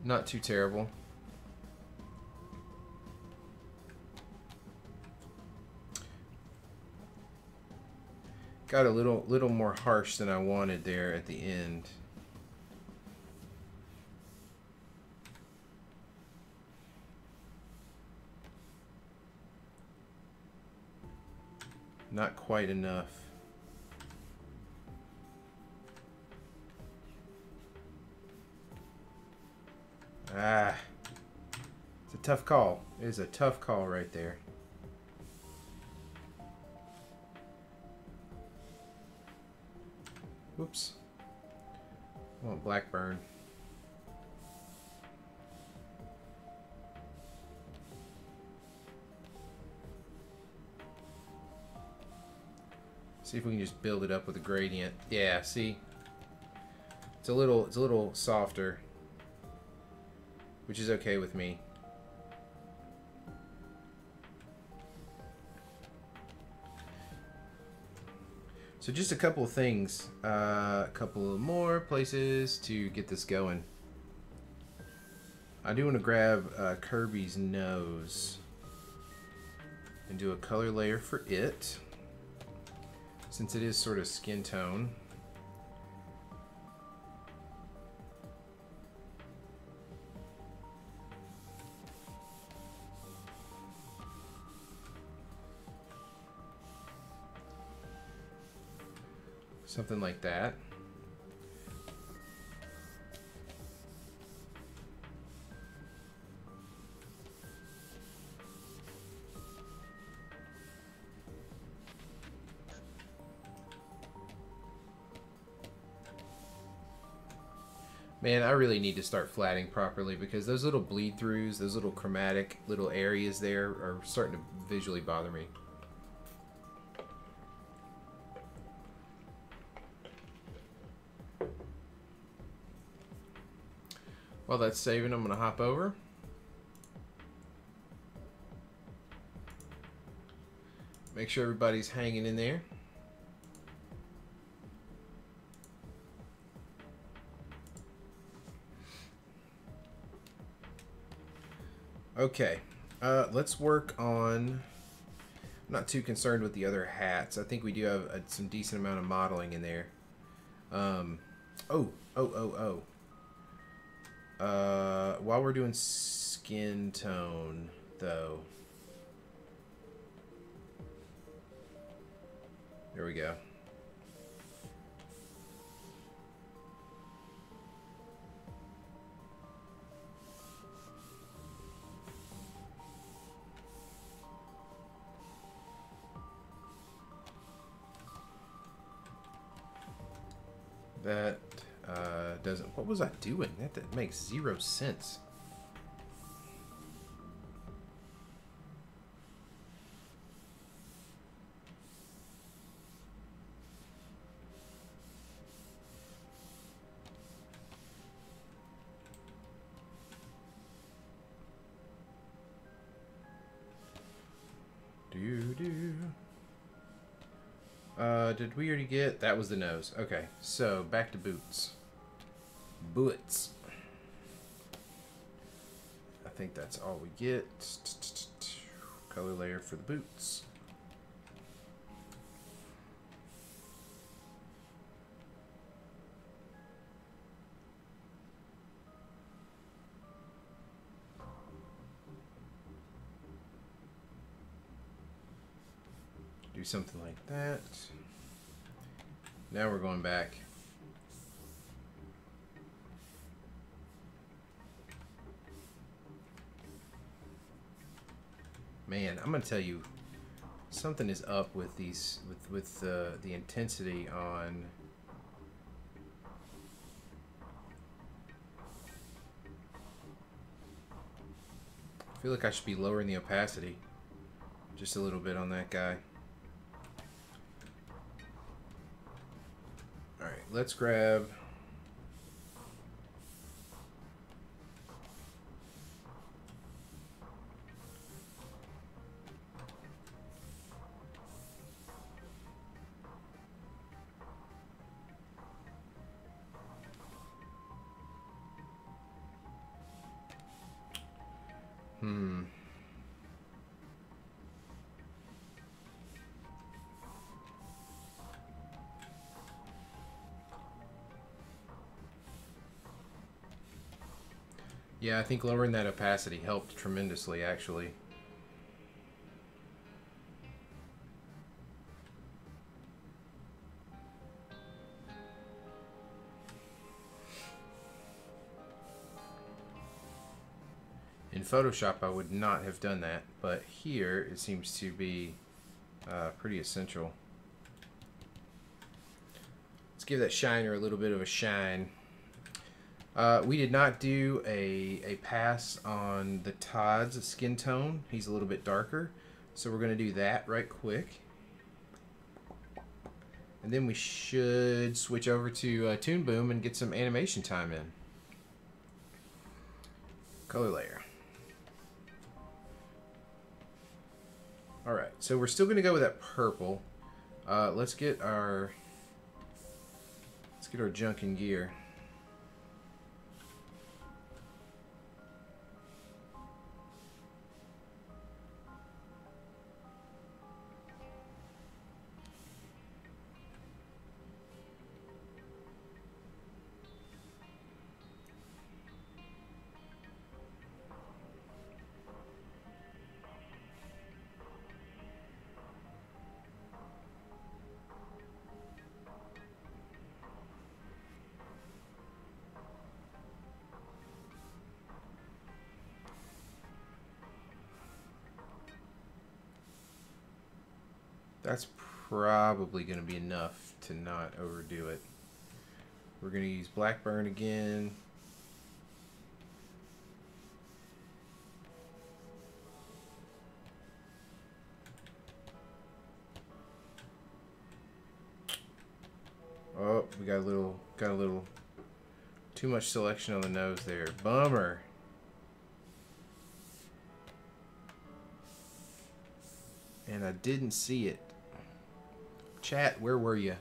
Not too terrible. Got a little more harsh than I wanted there at the end. Not quite enough. Ah, it's a tough call. It is a tough call right there. Whoops. I want Blackburn. See if we can just build it up with a gradient. Yeah, see? It's a little softer, which is okay with me. So just a couple of things, a couple of more places to get this going. I do want to grab Kirby's nose and do a color layer for it, since it is sort of skin tone. Something like that. Man, I really need to start flatting properly, because those little bleed throughs, those little chromatic little areas there are starting to visually bother me. While that's saving, I'm going to hop over. Make sure everybody's hanging in there. Okay, let's work on... I'm not too concerned with the other hats. I think we do have some decent amount of modeling in there. While we're doing skin tone, though. There we go. That doesn't... What was I doing? That makes 0 sense. Did we already get... That was the nose. Okay, so back to boots. Boots. I think that's all we get. Color layer for the boots. Do something like that. Now we're going back. Man, I'm gonna tell you, something is up with these, with the intensity on. I feel like I should be lowering the opacity just a little bit on that guy. All right, let's grab. Yeah, I think lowering that opacity helped tremendously, actually. In Photoshop, I would not have done that, but here it seems to be pretty essential. Let's give that shiner a little bit of a shine. We did not do a pass on the Todd's skin tone. He's a little bit darker, so we're going to do that right quick. And then we should switch over to Toon Boom and get some animation time in. Color layer. Alright, so we're still going to go with that purple. Let's get our junk in gear. That's probably going to be enough to not overdo it. We're going to use Blackburn again. Oh, we got a little too much selection on the nose there. Bummer. and I didn't see it. Chat, where were you?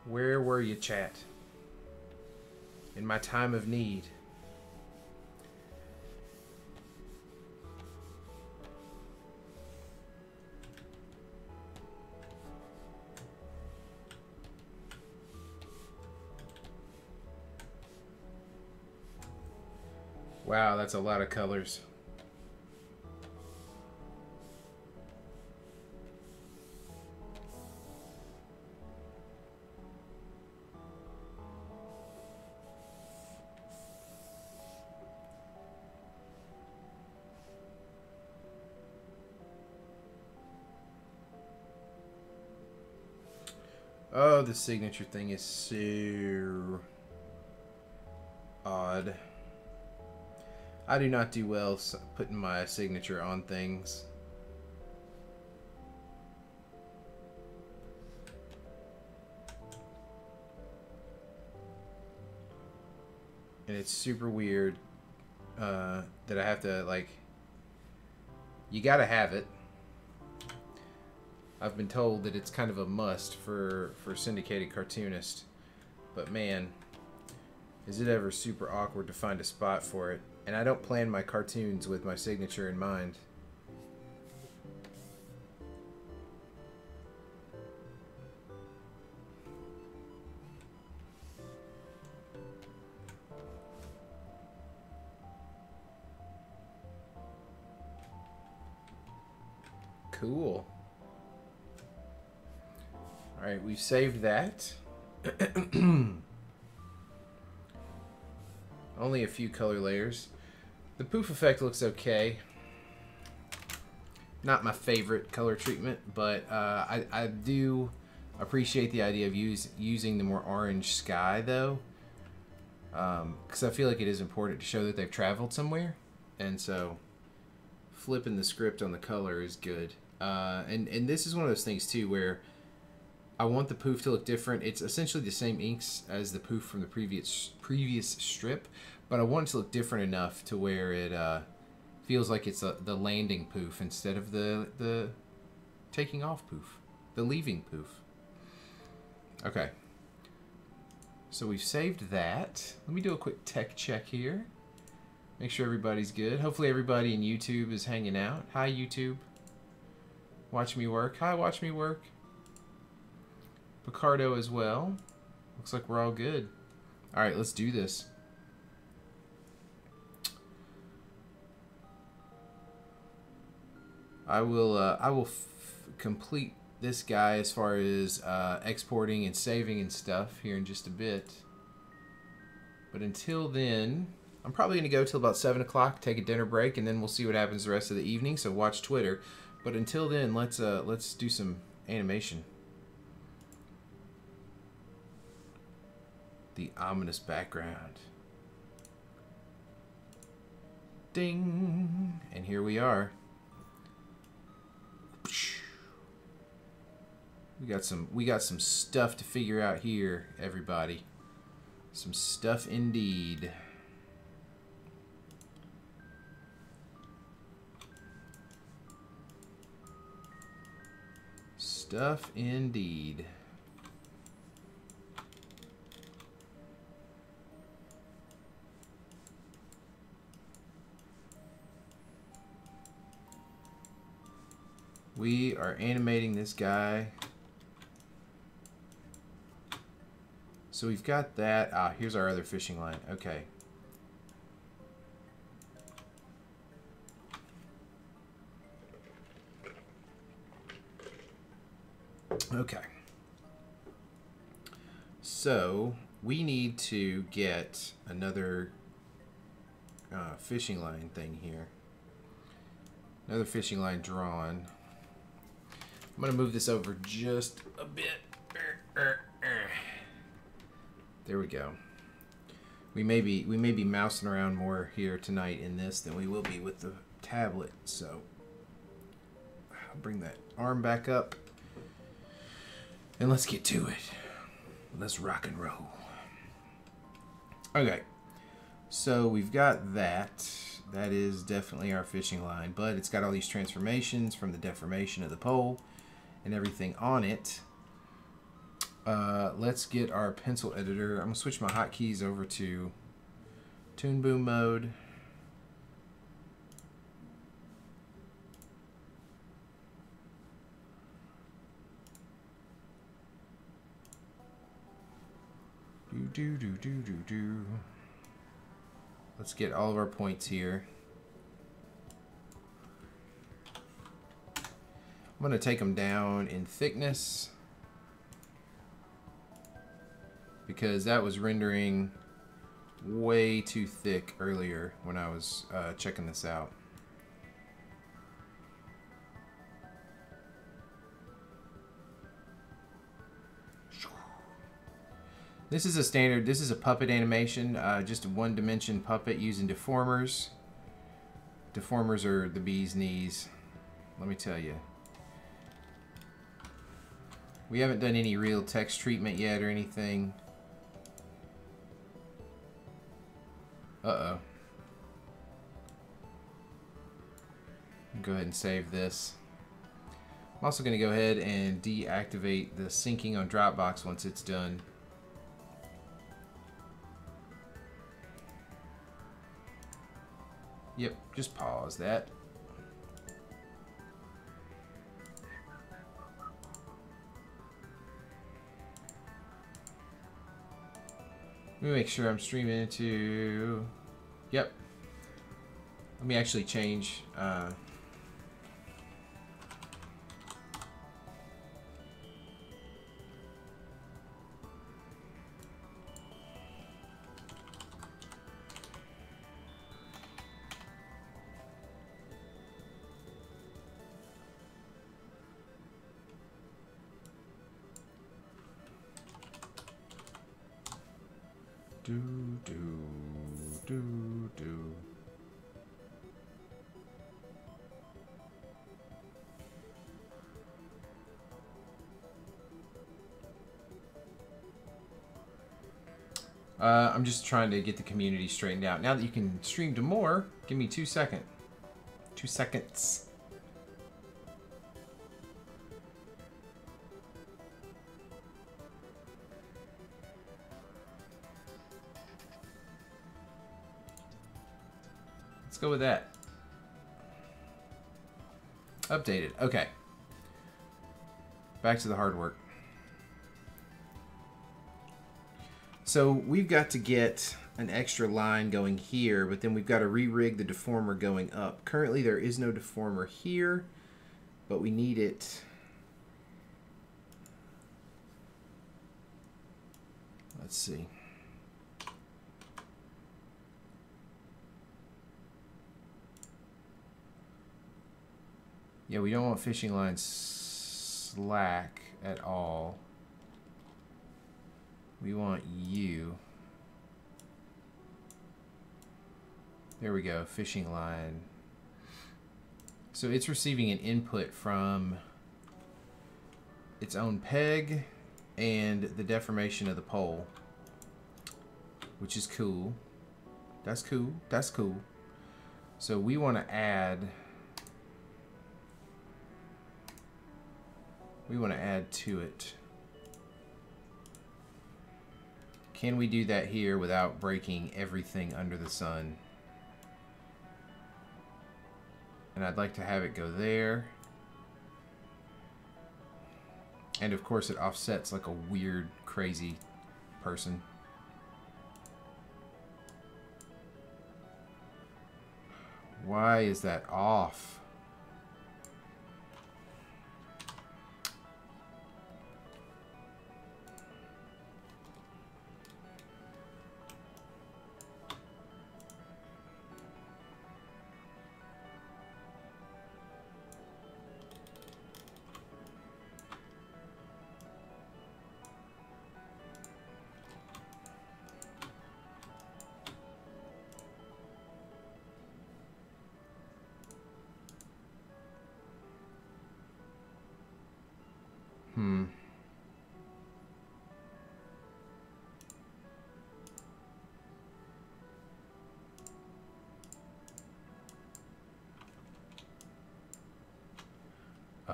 Where were you, chat? In my time of need. Wow, that's a lot of colors. Oh, the signature thing is so odd. I do not do well putting my signature on things. And it's super weird that I have to, like, you gotta have it. I've been told that it's kind of a must for syndicated cartoonists. But man, is it ever super awkward to find a spot for it. And I don't plan my cartoons with my signature in mind. Cool. Alright, we've saved that. Only a few color layers. The poof effect looks okay. Not my favorite color treatment, but I do appreciate the idea of using the more orange sky, though. Because I feel like it is important to show that they've traveled somewhere. And so flipping the script on the color is good. And this is one of those things, too, where I want the poof to look different. It's essentially the same inks as the poof from the previous strip, but I want it to look different enough to where it feels like it's the landing poof instead of the taking off poof, the leaving poof. Okay, so we've saved that. Let me do a quick tech check here. Make sure everybody's good. Hopefully everybody in YouTube is hanging out. Hi, YouTube. Watch me work. Hi, watch me work. Picardo as well. Looks like we're all good. All right, let's do this. I will complete this guy as far as exporting and saving and stuff here in just a bit. But until then, I'm probably going to go till about 7 o'clock, take a dinner break, and then we'll see what happens the rest of the evening. So watch Twitter. But until then, let's do some animation. The ominous background. Ding! And here we are. We got some stuff to figure out here, everybody. Some stuff indeed. Stuff indeed. We are animating this guy. So we've got that. Ah, here's our other fishing line. Okay. Okay. So we need to get another fishing line thing here. Another fishing line drawn. I'm gonna move this over just a bit. There we go. We may be mousing around more here tonight in this than we will be with the tablet. So I'll bring that arm back up and let's get to it. Let's rock and roll. Okay, so we've got that. That is definitely our fishing line, but it's got all these transformations from the deformation of the pole and everything on it. Let's get our pencil editor. I'm going to switch my hotkeys over to Toon Boom mode. Let's get all of our points here. I'm going to take them down in thickness because that was rendering way too thick earlier when I was checking this out. This is a standard, this is a puppet animation, just a one-dimension puppet using deformers. Deformers are the bee's knees, let me tell you. We haven't done any real text treatment yet or anything. Uh-oh. Go ahead and save this. I'm also going to go ahead and deactivate the syncing on Dropbox once it's done. Yep, just pause that. Let me make sure I'm streaming into... Yep. Let me actually change... I'm just trying to get the community straightened out. Now that you can stream to more, give me 2 seconds. 2 seconds. Let's go with that. Updated. Okay. Back to the hard work. So we've got to get an extra line going here, but then we've got to re-rig the deformer going up. Currently there is no deformer here, but we need it. Let's see. Yeah, we don't want fishing lines slack at all. We want you. There we go, fishing line. So it's receiving an input from its own peg and the deformation of the pole, which is cool. That's cool. That's cool. So we want to add... We want to add to it. Can we do that here without breaking everything under the sun? And I'd like to have it go there. And of course it offsets like a weird, crazy person. Why is that off?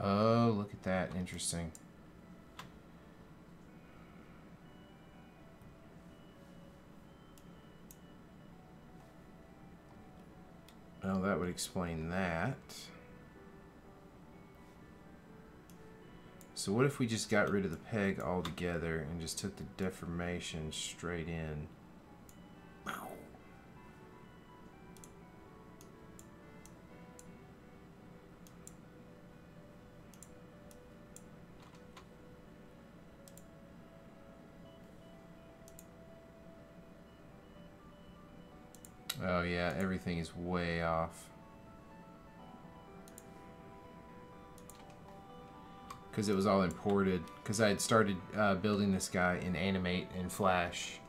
Oh, look at that. Interesting. Well, that would explain that. So what if we just got rid of the peg altogether and just took the deformation straight in? Oh yeah, everything is way off. Because it was all imported. Because I had started building this guy in Animate and Flash.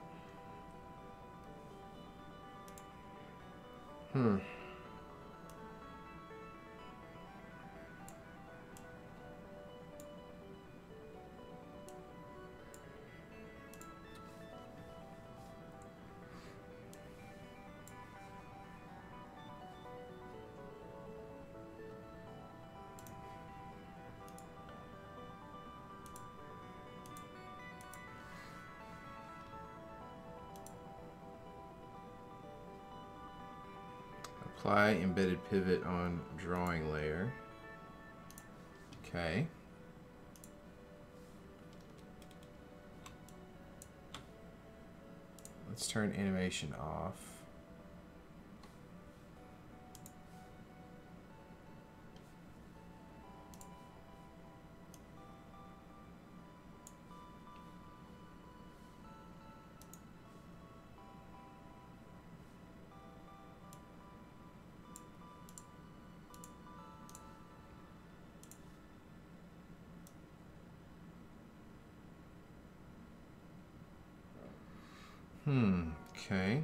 Apply embedded pivot on drawing layer. Okay. Let's turn animation off. Okay.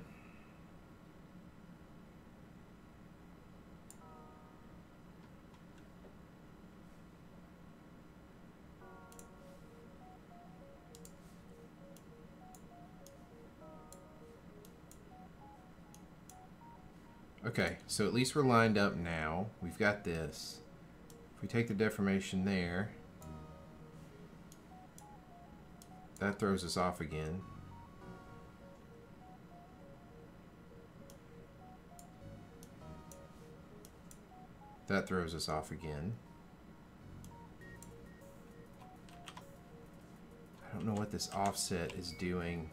Okay, so at least we're lined up now. We've got this. If we take the deformation there, that throws us off again. That throws us off again. I don't know what this offset is doing.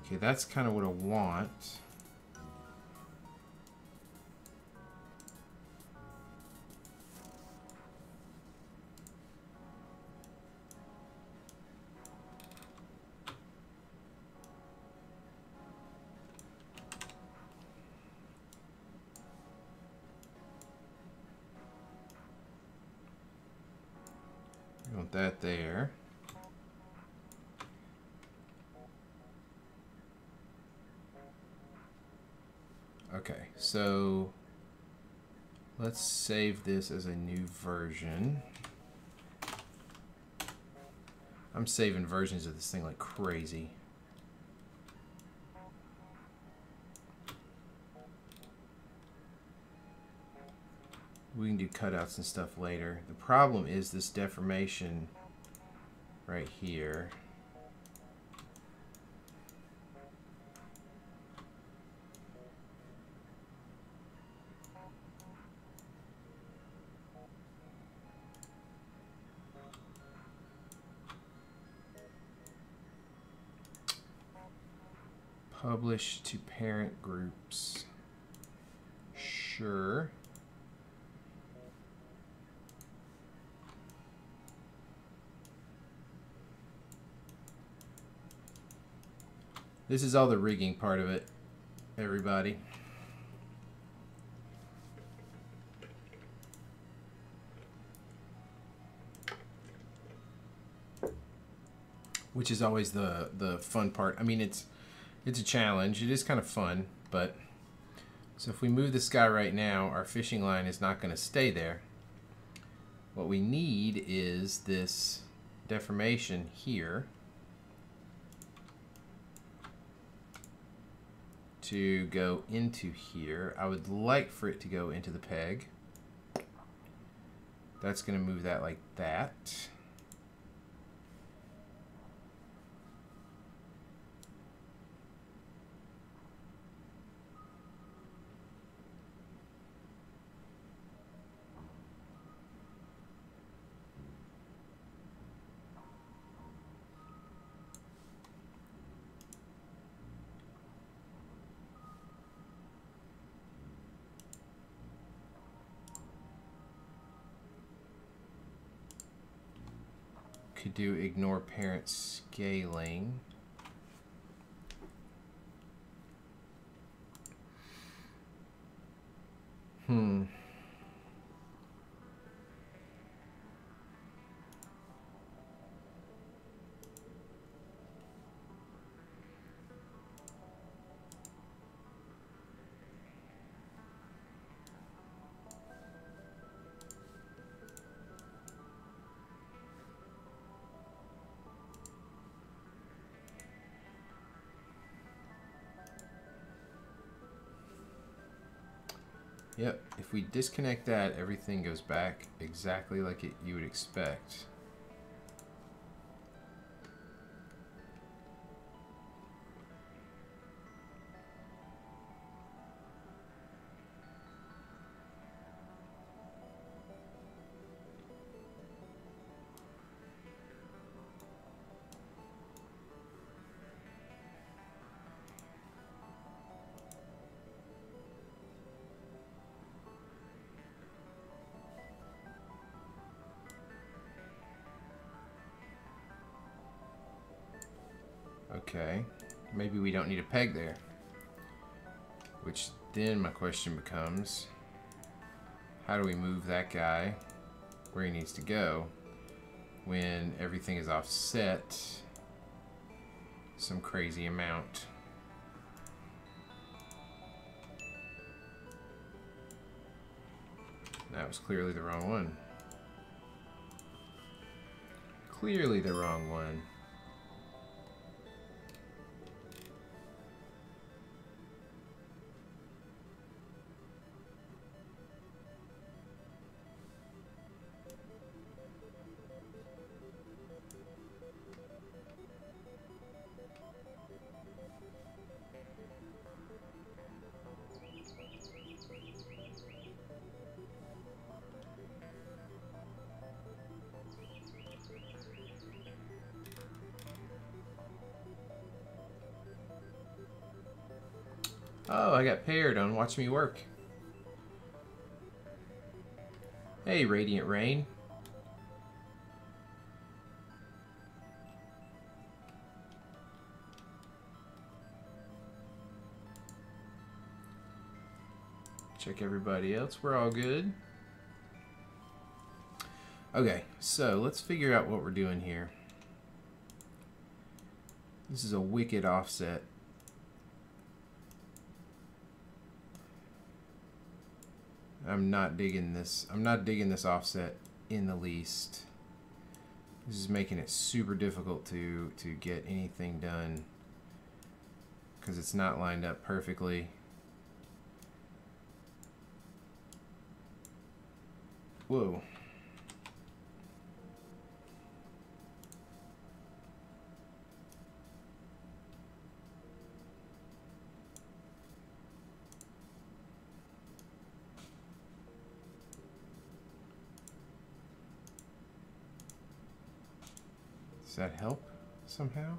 Okay, that's kind of what I want. I want that there. Okay, so let's save this as a new version. I'm saving versions of this thing like crazy. We can do cutouts and stuff later. The problem is this deformation right here. Publish to parent groups. Sure. This is all the rigging part of it, everybody. which is always the fun part. I mean, it's a challenge. It is kind of fun, but so if we move this guy right now, our fishing line is not going to stay there. What we need is this deformation here to go into here. I would like for it to go into the peg. That's going to move that like that. Could do ignore parent scaling. Yep, if we disconnect that, everything goes back exactly like you would expect. Okay, maybe we don't need a peg there. Which then my question becomes, how do we move that guy where he needs to go when everything is offset some crazy amount? That was clearly the wrong one. Clearly the wrong one. Oh, I got paired on Watch Me Work. Hey, Radiant Rain. Check everybody else. We're all good. Okay, so let's figure out what we're doing here. This is a wicked offset. I'm not digging this. I'm not digging this offset in the least. This is making it super difficult to get anything done because it's not lined up perfectly. Whoa. Does that help somehow?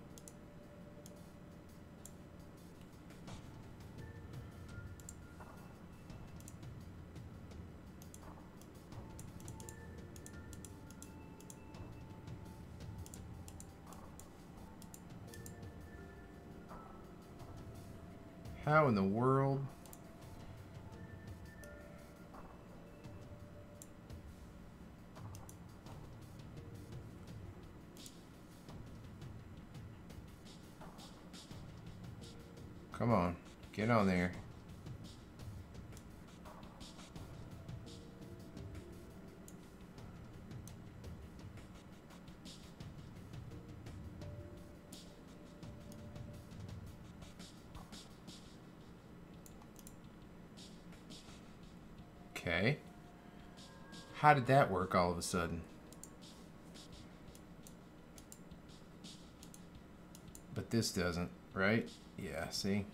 How in the world? Come on. Get on there. Okay. How did that work all of a sudden? But this doesn't, right? Yeah, see?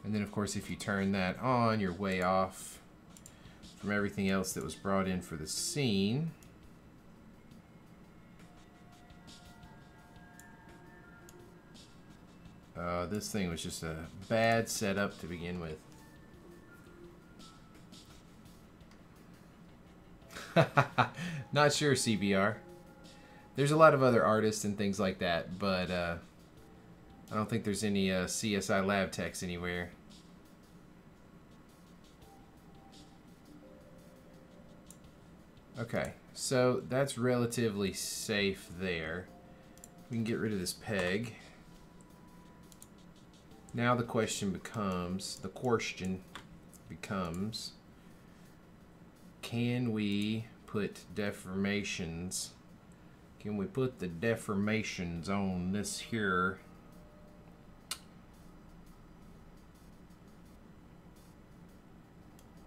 And then, of course, if you turn that on, you're way off from everything else that was brought in for the scene. This thing was just a bad setup to begin with. Not sure, CBR. There's a lot of other artists and things like that, but I don't think there's any CSI lab techs anywhere. Okay, so that's relatively safe there. We can get rid of this peg. Now the question becomes, can we put deformations? Can we put the deformations on this here?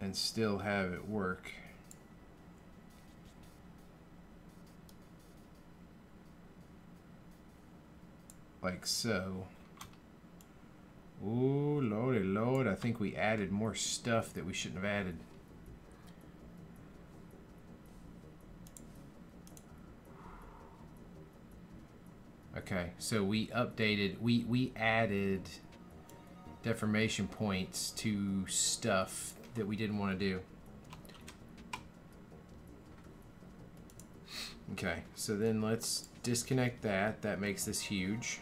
And still have it work? Like so. Ooh, lordy lord, I think we added more stuff that we shouldn't have added. Okay, so we updated, we added deformation points to stuff that we didn't want to do. Okay, so then let's disconnect that. That makes this huge.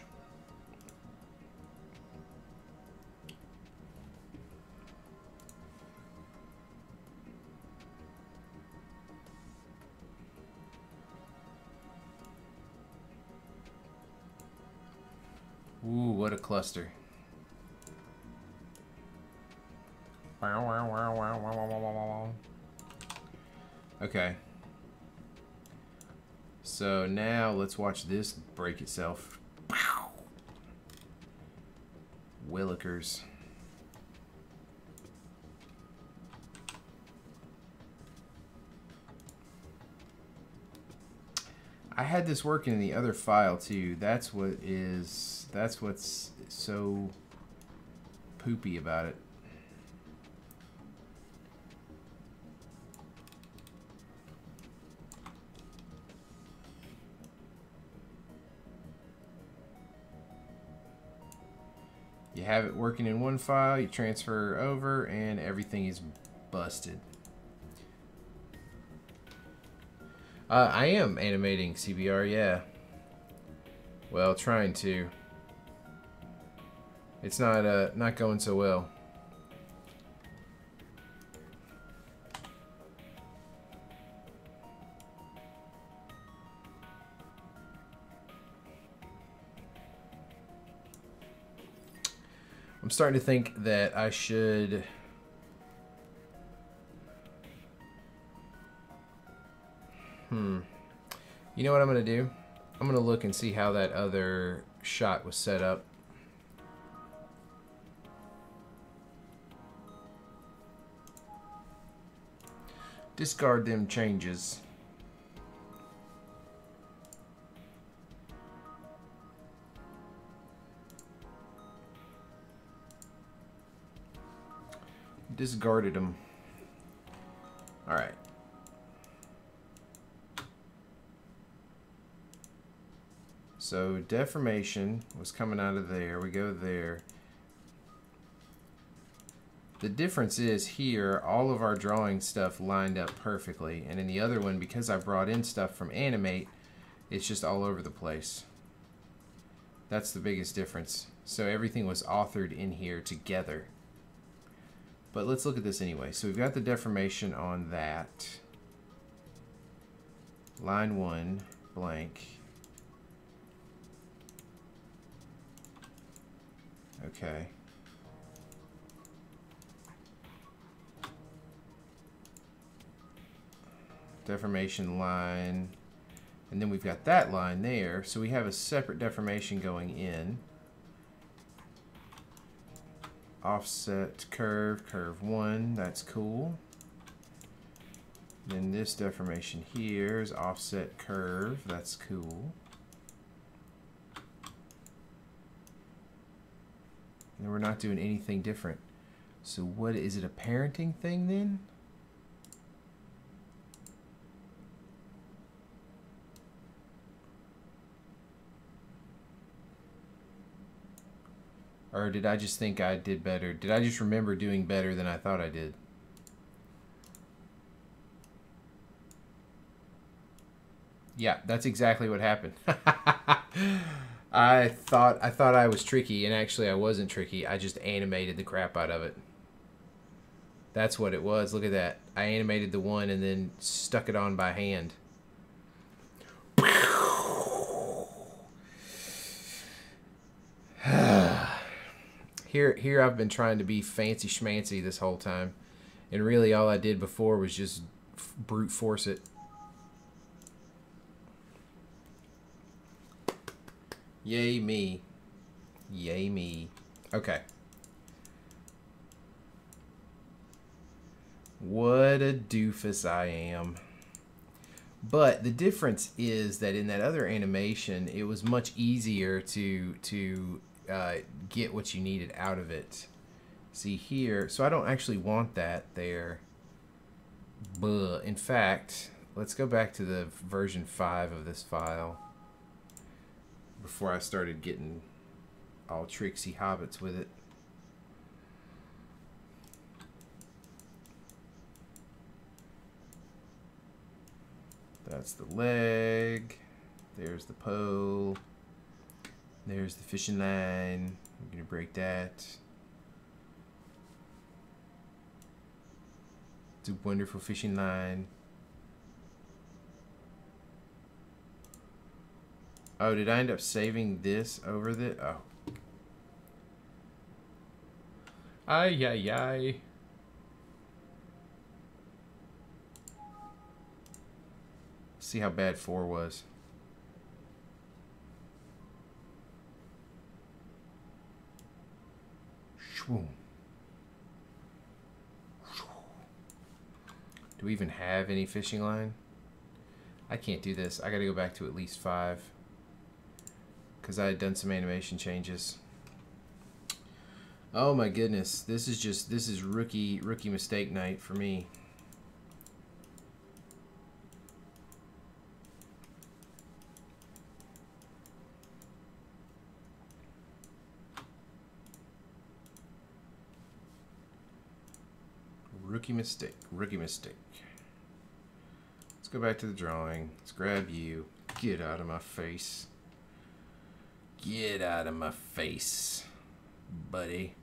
Ooh, what a cluster. Okay. So now let's watch this break itself. Willikers. I had this working in the other file too. That's what's so poopy about it. You have it working in one file, you transfer over, and everything is busted. I am animating CBR, yeah. Well, trying to. It's not going so well. I'm starting to think that I should you know what I'm going to do? I'm going to look and see how that other shot was set up. Discard them changes. Discarded them. All right. So deformation was coming out of there. We go there. The difference is here, all of our drawing stuff lined up perfectly. And in the other one, because I brought in stuff from Animate, it's just all over the place. That's the biggest difference. So everything was authored in here together. But let's look at this anyway. So we've got the deformation on that. Line 1, blank. Okay. Deformation line. And then we've got that line there. So we have a separate deformation going in. Offset curve, curve 1. That's cool. Then this deformation here is offset curve. That's cool. And we're not doing anything different. So what is it, a parenting thing then? Or did I just think I did better? Did I just remember doing better than I thought I did? Yeah, that's exactly what happened. I thought I was tricky, and actually I wasn't tricky. I just animated the crap out of it. That's what it was. Look at that. I animated the one and then stuck it on by hand. Here I've been trying to be fancy schmancy this whole time, and really all I did before was just brute force it. Yay me. Yay me. Okay. What a doofus I am. But the difference is that in that other animation, it was much easier to get what you needed out of it. See here, so I don't actually want that there. But in fact, let's go back to the version 5 of this file before I started getting all tricksy hobbits with it. That's the leg. There's the pole. There's the fishing line. I'm going to break that. It's a wonderful fishing line. Oh, did I end up saving this over the... Oh. Ay, ay, ay. See how bad 4 was. Shwoom. Do we even have any fishing line? I can't do this. I gotta go back to at least 5. Because I had done some animation changes. Oh my goodness. This is rookie mistake night for me. Rookie mistake. Rookie mistake. Let's go back to the drawing. Let's grab you. Get out of my face. Get out of my face, buddy.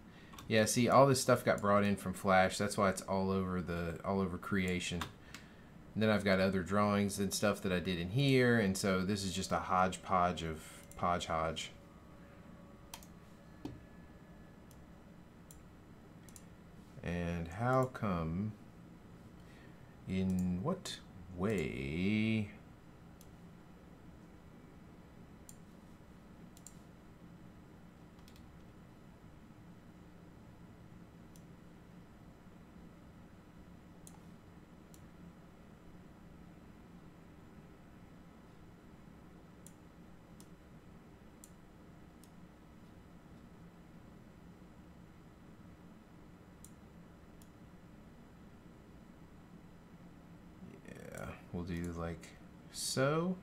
Yeah, see, all this stuff got brought in from Flash. That's why it's all over creation. And then I've got other drawings and stuff that I did in here, and so this is just a hodgepodge of podge. And how come, in what way? We'll do like so.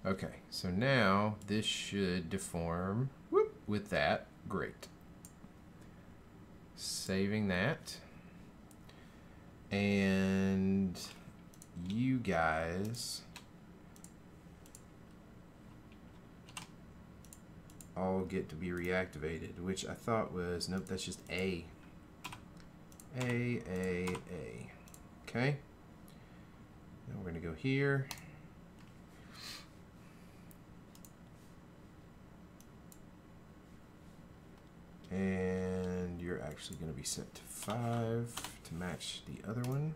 Okay, so now this should deform with that. Great. Saving that. And you guys all get to be reactivated, which I thought was, nope, that's just A. A. Okay. Then we're going to go here. And you're actually going to be set to 5 to match the other one.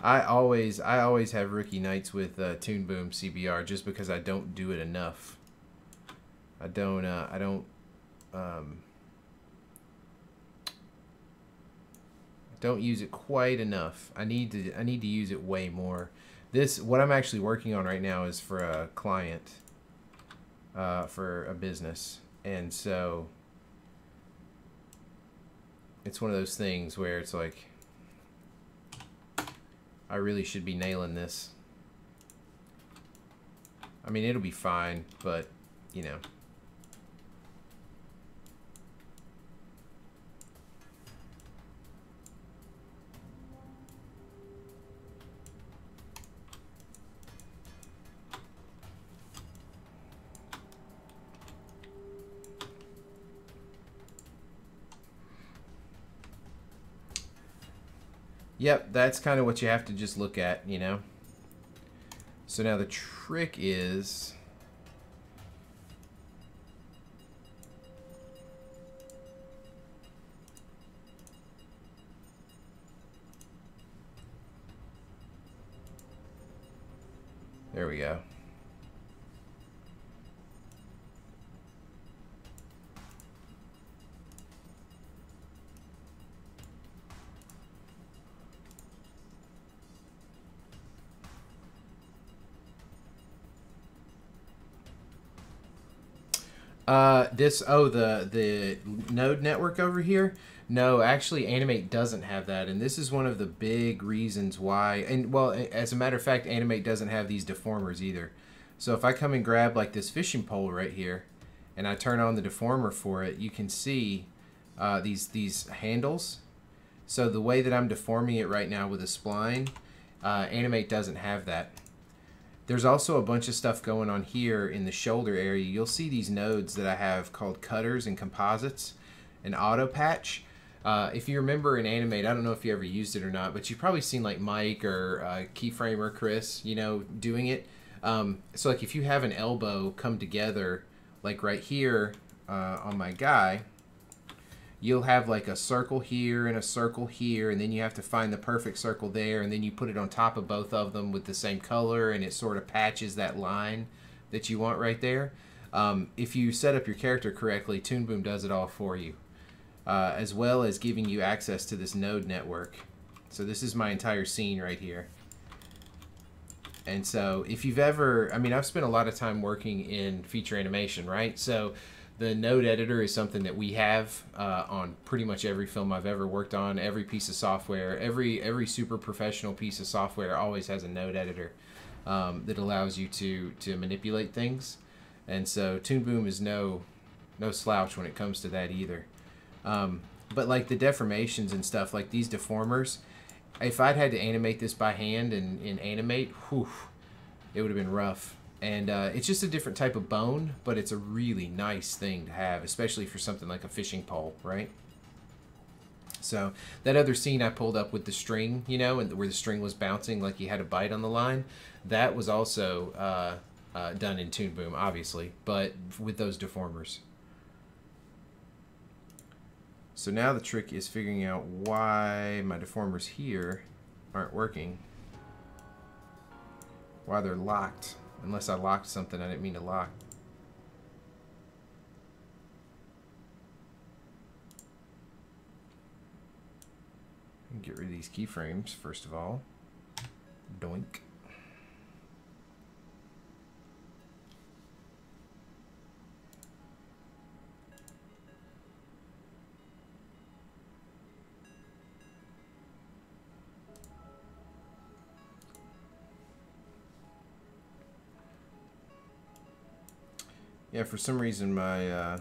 I always have rookie nights with Toon Boom CBR just because I don't do it enough. I don't use it quite enough. I need to use it way more. What I'm actually working on right now is for a client, for a business, and so it's one of those things where it's like I really should be nailing this. I mean, it'll be fine, but you know. Yep, that's kind of what you have to just look at, you know. So now the trick is there we go. The node network over here. No, actually Animate doesn't have that, and this is one of the big reasons why. And well, as a matter of fact, Animate doesn't have these deformers either. So if I come and grab like this fishing pole right here, and I turn on the deformer for it, you can see these handles. So the way that I'm deforming it right now with a spline, Animate doesn't have that. There's also a bunch of stuff going on here in the shoulder area. You'll see these nodes that I have called cutters and composites, an auto patch. If you remember in Animate, I don't know if you ever used it or not, but you've probably seen like Mike or Keyframer Chris, you know, doing it. So like if you have an elbow come together, like right here on my guy, you'll have like a circle here and a circle here, and then you have to find the perfect circle there, and then you put it on top of both of them with the same color, and it sort of patches that line that you want right there. If you set up your character correctly, Toon Boom does it all for you, as well as giving you access to this node network. So this is my entire scene right here. And so if you've ever, I mean, I've spent a lot of time working in feature animation, right? So the node editor is something that we have on pretty much every film I've ever worked on. Every piece of software, every super professional piece of software always has a node editor that allows you to manipulate things. And so Toon Boom is no slouch when it comes to that either. But like the deformations and stuff, like these deformers, if I'd had to animate this by hand in Animate, whew, it would have been rough. And it's just a different type of bone, but it's a really nice thing to have, especially for something like a fishing pole, right? So that other scene I pulled up with the string, you know, and where the string was bouncing like you had a bite on the line, that was also done in Toon Boom, obviously, but with those deformers. So now the trick is figuring out why my deformers here aren't working, why they're locked. Unless I locked something I didn't mean to lock. Get rid of these keyframes, first of all. Doink. Yeah, for some reason my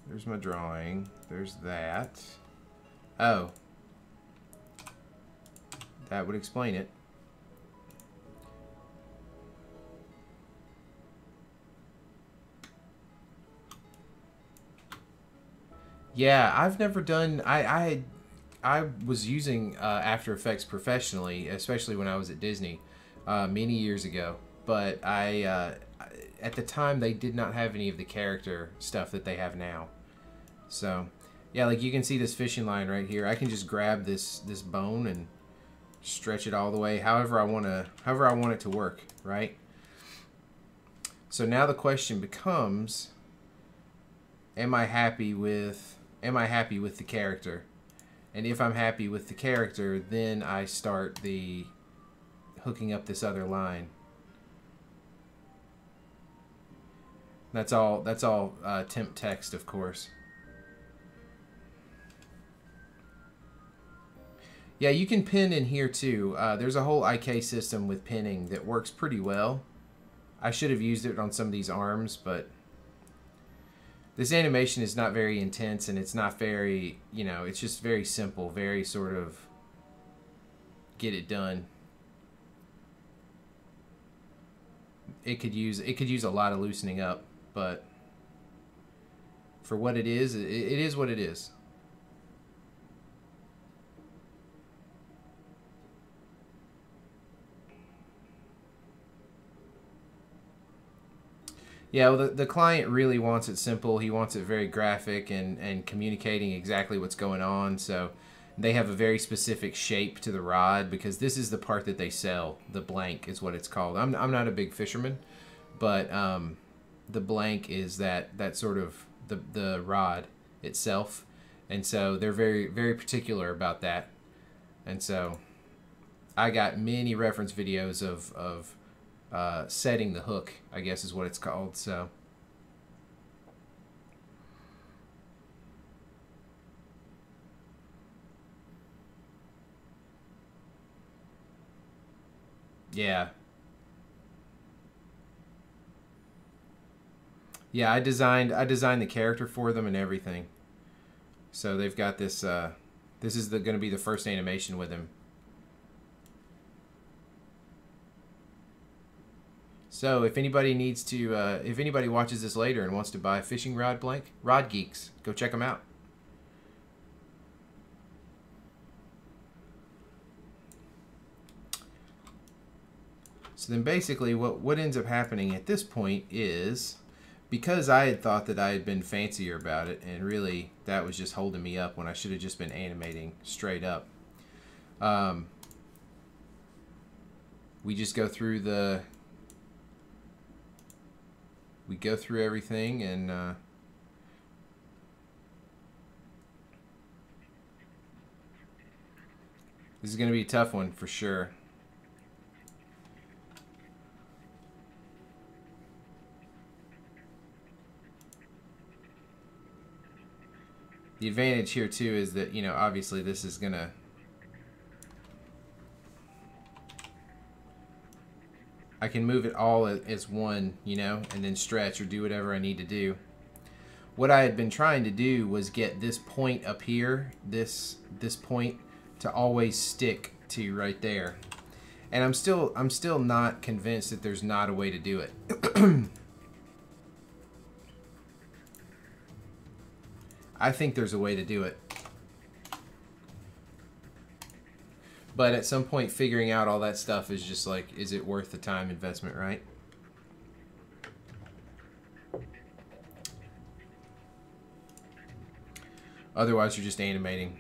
there's my drawing. There's that. Oh. That would explain it. Yeah, I've never done. I was using After Effects professionally, especially when I was at Disney many years ago. But at the time, they did not have any of the character stuff that they have now. So, yeah, like you can see this fishing line right here. I can just grab this bone and stretch it all the way, however I want it to work, right? So now the question becomes, am I happy with the character? And if I'm happy with the character, then I start the hooking up this other line. That's all temp text, of course. Yeah, you can pin in here too. There's a whole IK system with pinning that works pretty well. I should have used it on some of these arms, but this animation is not very intense, and it's not very, it's just very simple, very sort of get it done. It could use a lot of loosening up, but for what it is what it is. Yeah, well, the client really wants it simple. He wants it very graphic and communicating exactly what's going on. So they have a very specific shape to the rod, because this is the part that they sell. The blank is what it's called. I'm not a big fisherman, but the blank is that sort of the rod itself. And so they're very, very particular about that. And so I got many reference videos of setting the hook, I guess is what it's called. So yeah, I designed the character for them and everything. So they've got this. This is going to be the first animation with him. So if anybody needs to, if anybody watches this later and wants to buy a fishing rod blank, Rod Geeks, go check them out. So then basically what ends up happening at this point is, because I had thought that I had been fancier about it, and really that was just holding me up when I should have just been animating straight up. We just go through we go through everything, and this is going to be a tough one for sure. The advantage here too is that, obviously this is going to, I can move it all as one, and then stretch or do whatever I need to do. What I had been trying to do was get this point up here, this point, to always stick to right there. And I'm still not convinced that there's not a way to do it. I think there's a way to do it. But at some point, figuring out all that stuff is just like, is it worth the time investment, right? Otherwise, you're just animating.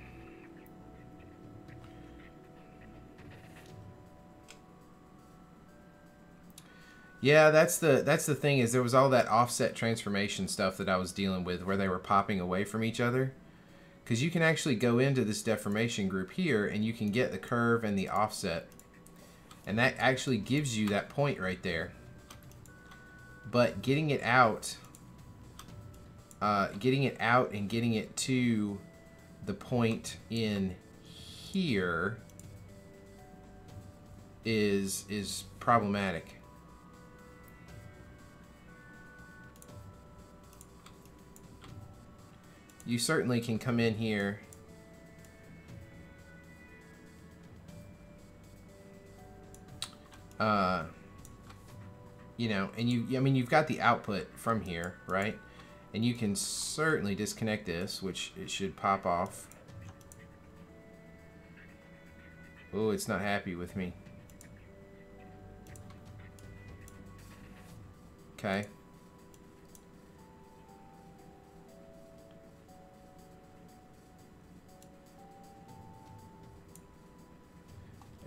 Yeah, that's the thing, is there was all that offset transformation stuff that I was dealing with, where they were popping away from each other. Because you can actually go into this deformation group here, and you can get the curve and the offset. And that actually gives you that point right there. But getting it out and getting it to the point in here is problematic. You certainly can come in here and I mean, you've got the output from here, right? And you can certainly disconnect this, which it should pop off. Oh, it's not happy with me. Okay.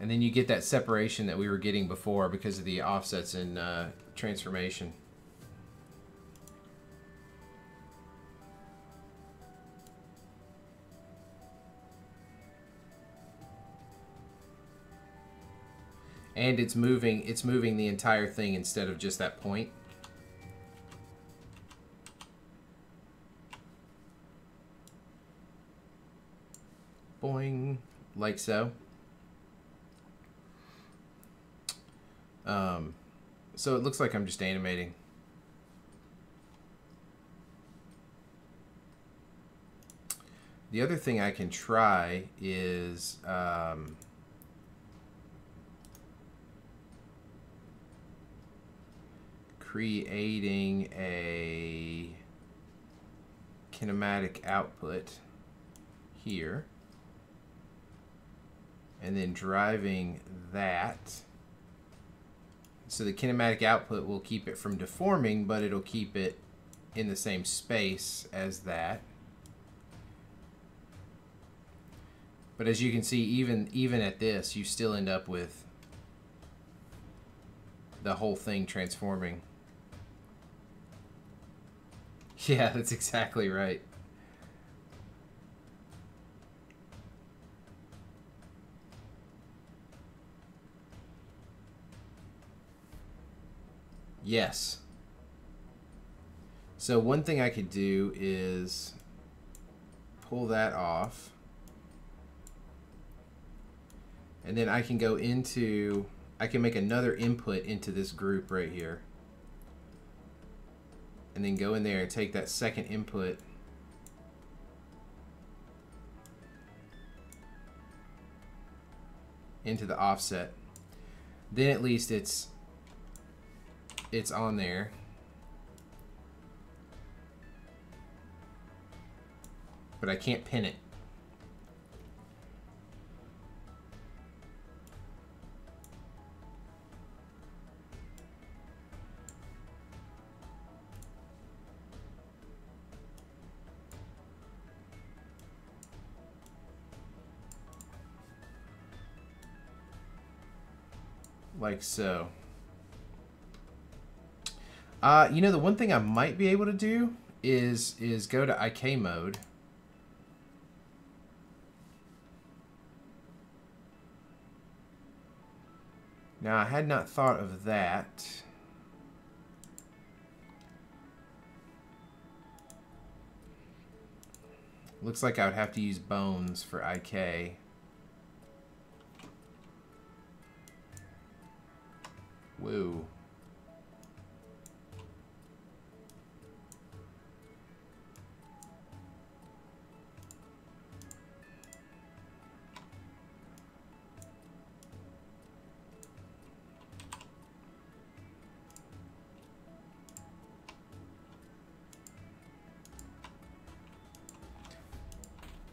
And then you get that separation that we were getting before because of the offsets in transformation. And it's moving the entire thing instead of just that point. Boing, like so. So it looks like I'm just animating. The other thing I can try is creating a kinematic output here and then driving that. So the kinematic output will keep it from deforming, but it'll keep it in the same space as that. But as you can see, even at this, you still end up with the whole thing transforming. Yeah, that's exactly right. Yes. So one thing I could do is pull that off. And then I can go into, I can make another input into this group right here. And then go in there and take that second input into the offset. Then at least it's on there. But I can't pin it. Like so. You know, the one thing I might be able to do is go to IK mode. Now, I had not thought of that. Looks like I would have to use bones for IK. Whoa.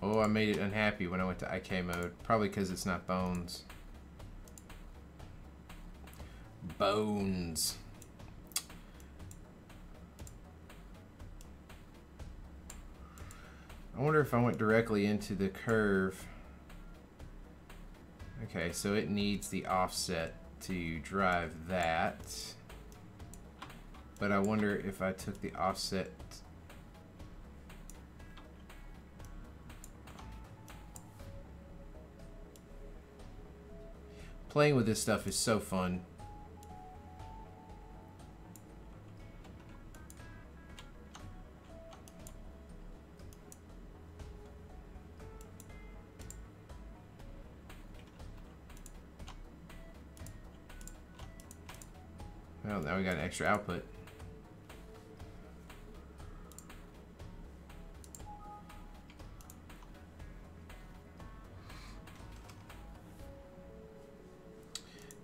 Oh, I made it unhappy when I went to IK mode. Probably because it's not bones. Bones. I wonder if I went directly into the curve. Okay, so it needs the offset to drive that. But I wonder if I took the offset. Playing with this stuff is so fun. Well, now we got an extra output.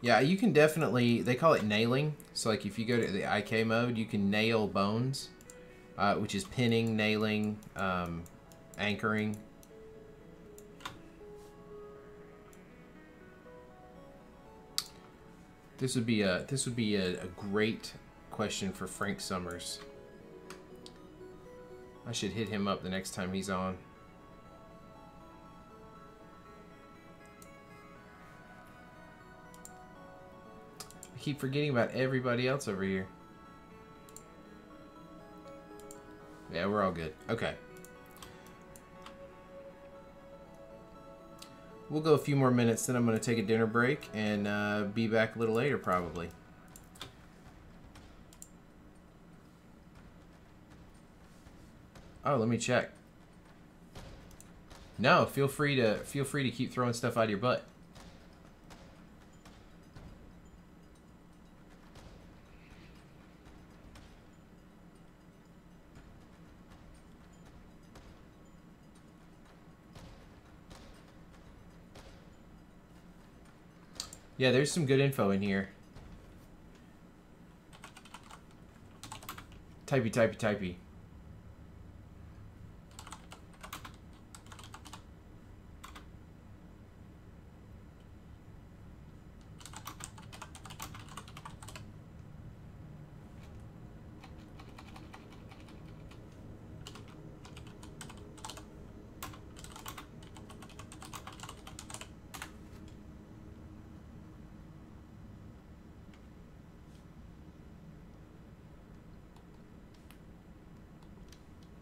Yeah, you can definitely, they call it nailing. So like if you go to the IK mode, you can nail bones. which is pinning, nailing, anchoring. This would be a great question for Frank Summers. I should hit him up the next time he's on. I keep forgetting about everybody else over here. Yeah, we're all good. Okay. We'll go a few more minutes, then I'm going to take a dinner break and be back a little later probably. Oh, let me check. No, feel free to keep throwing stuff out of your butt. Yeah, there's some good info in here. Typey, typey, typey.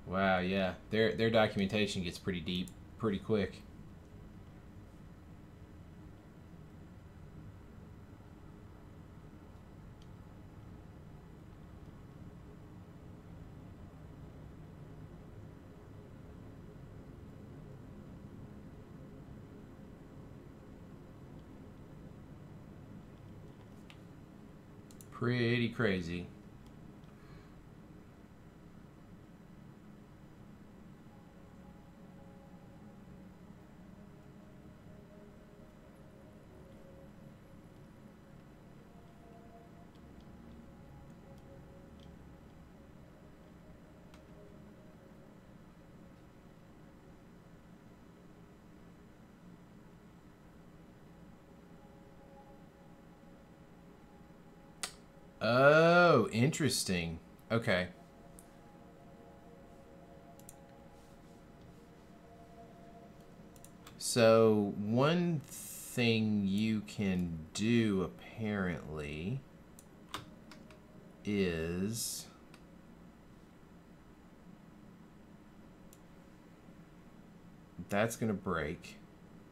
Wow, yeah. Their documentation gets pretty deep, pretty quick. Pretty crazy. Oh, interesting. Okay. So, one thing you can do, apparently, is... That's going to break,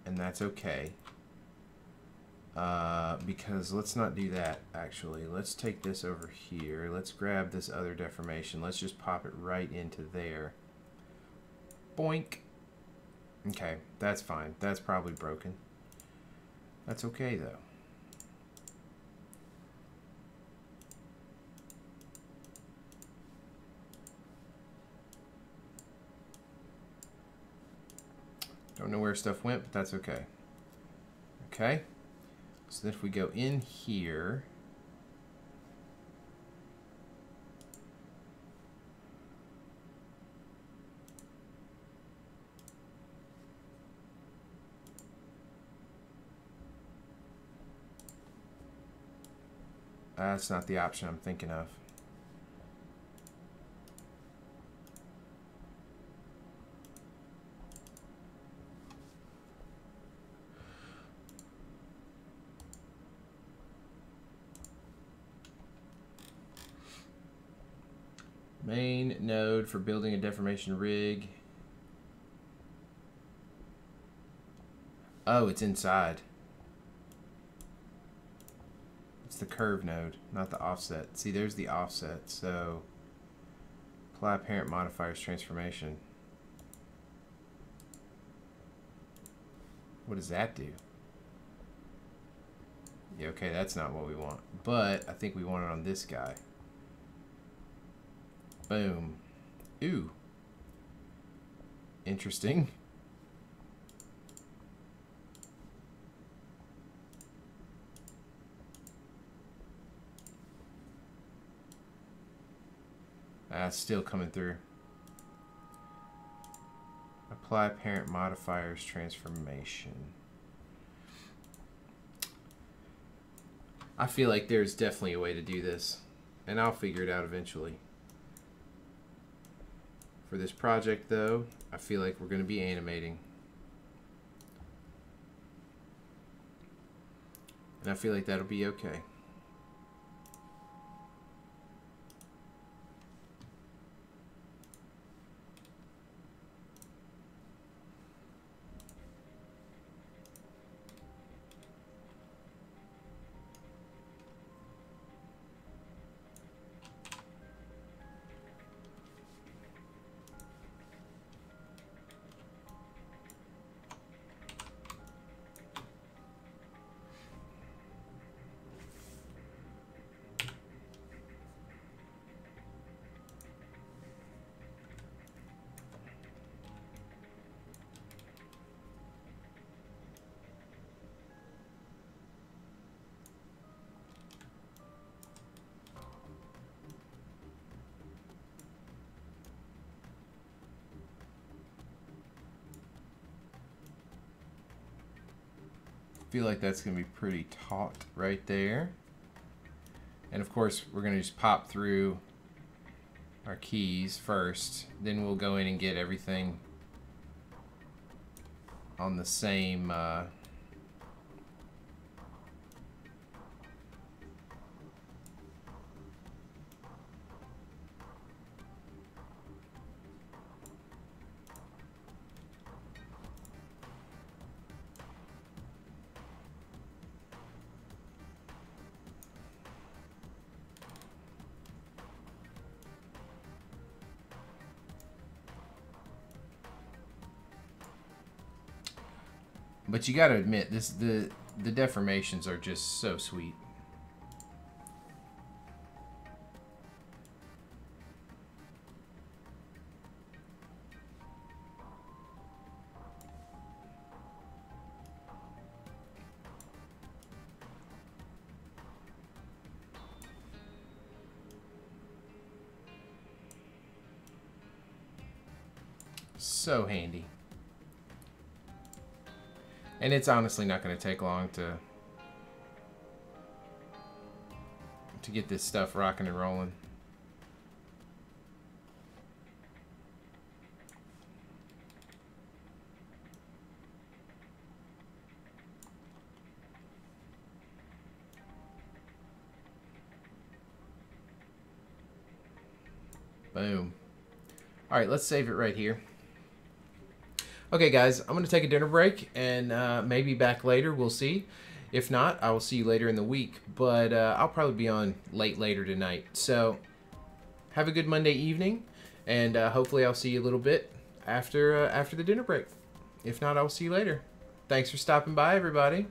and that's okay. Because let's not do that, actually. Let's take this over here. Let's grab this other deformation. Let's just pop it right into there. Boink. Okay, that's fine. That's probably broken. That's okay, though. Don't know where stuff went, but that's okay. Okay. So if we go in here, that's not the option I'm thinking of. Main node for building a deformation rig. Oh, it's inside. It's the curve node, not the offset. See, there's the offset. So, apply parent modifiers transformation. What does that do? Yeah, okay, that's not what we want. But I think we want it on this guy. Boom. Ooh. Interesting. Still coming through. Apply parent modifiers transformation. I feel like there's definitely a way to do this, and I'll figure it out eventually. For this project, though, I feel like we're going to be animating. And I feel like that'll be okay. Feel like that's going to be pretty taut right there. And of course, we're going to just pop through our keys first. Then we'll go in and get everything on the same but you got to admit, the deformations are just so sweet. So handy. And it's honestly not going to take long to get this stuff rocking and rolling. Boom. All right, let's save it right here. Okay, guys, I'm going to take a dinner break and maybe back later. We'll see. If not, I will see you later in the week. But I'll probably be on later tonight. So have a good Monday evening, and hopefully I'll see you a little bit after the dinner break. If not, I'll see you later. Thanks for stopping by, everybody.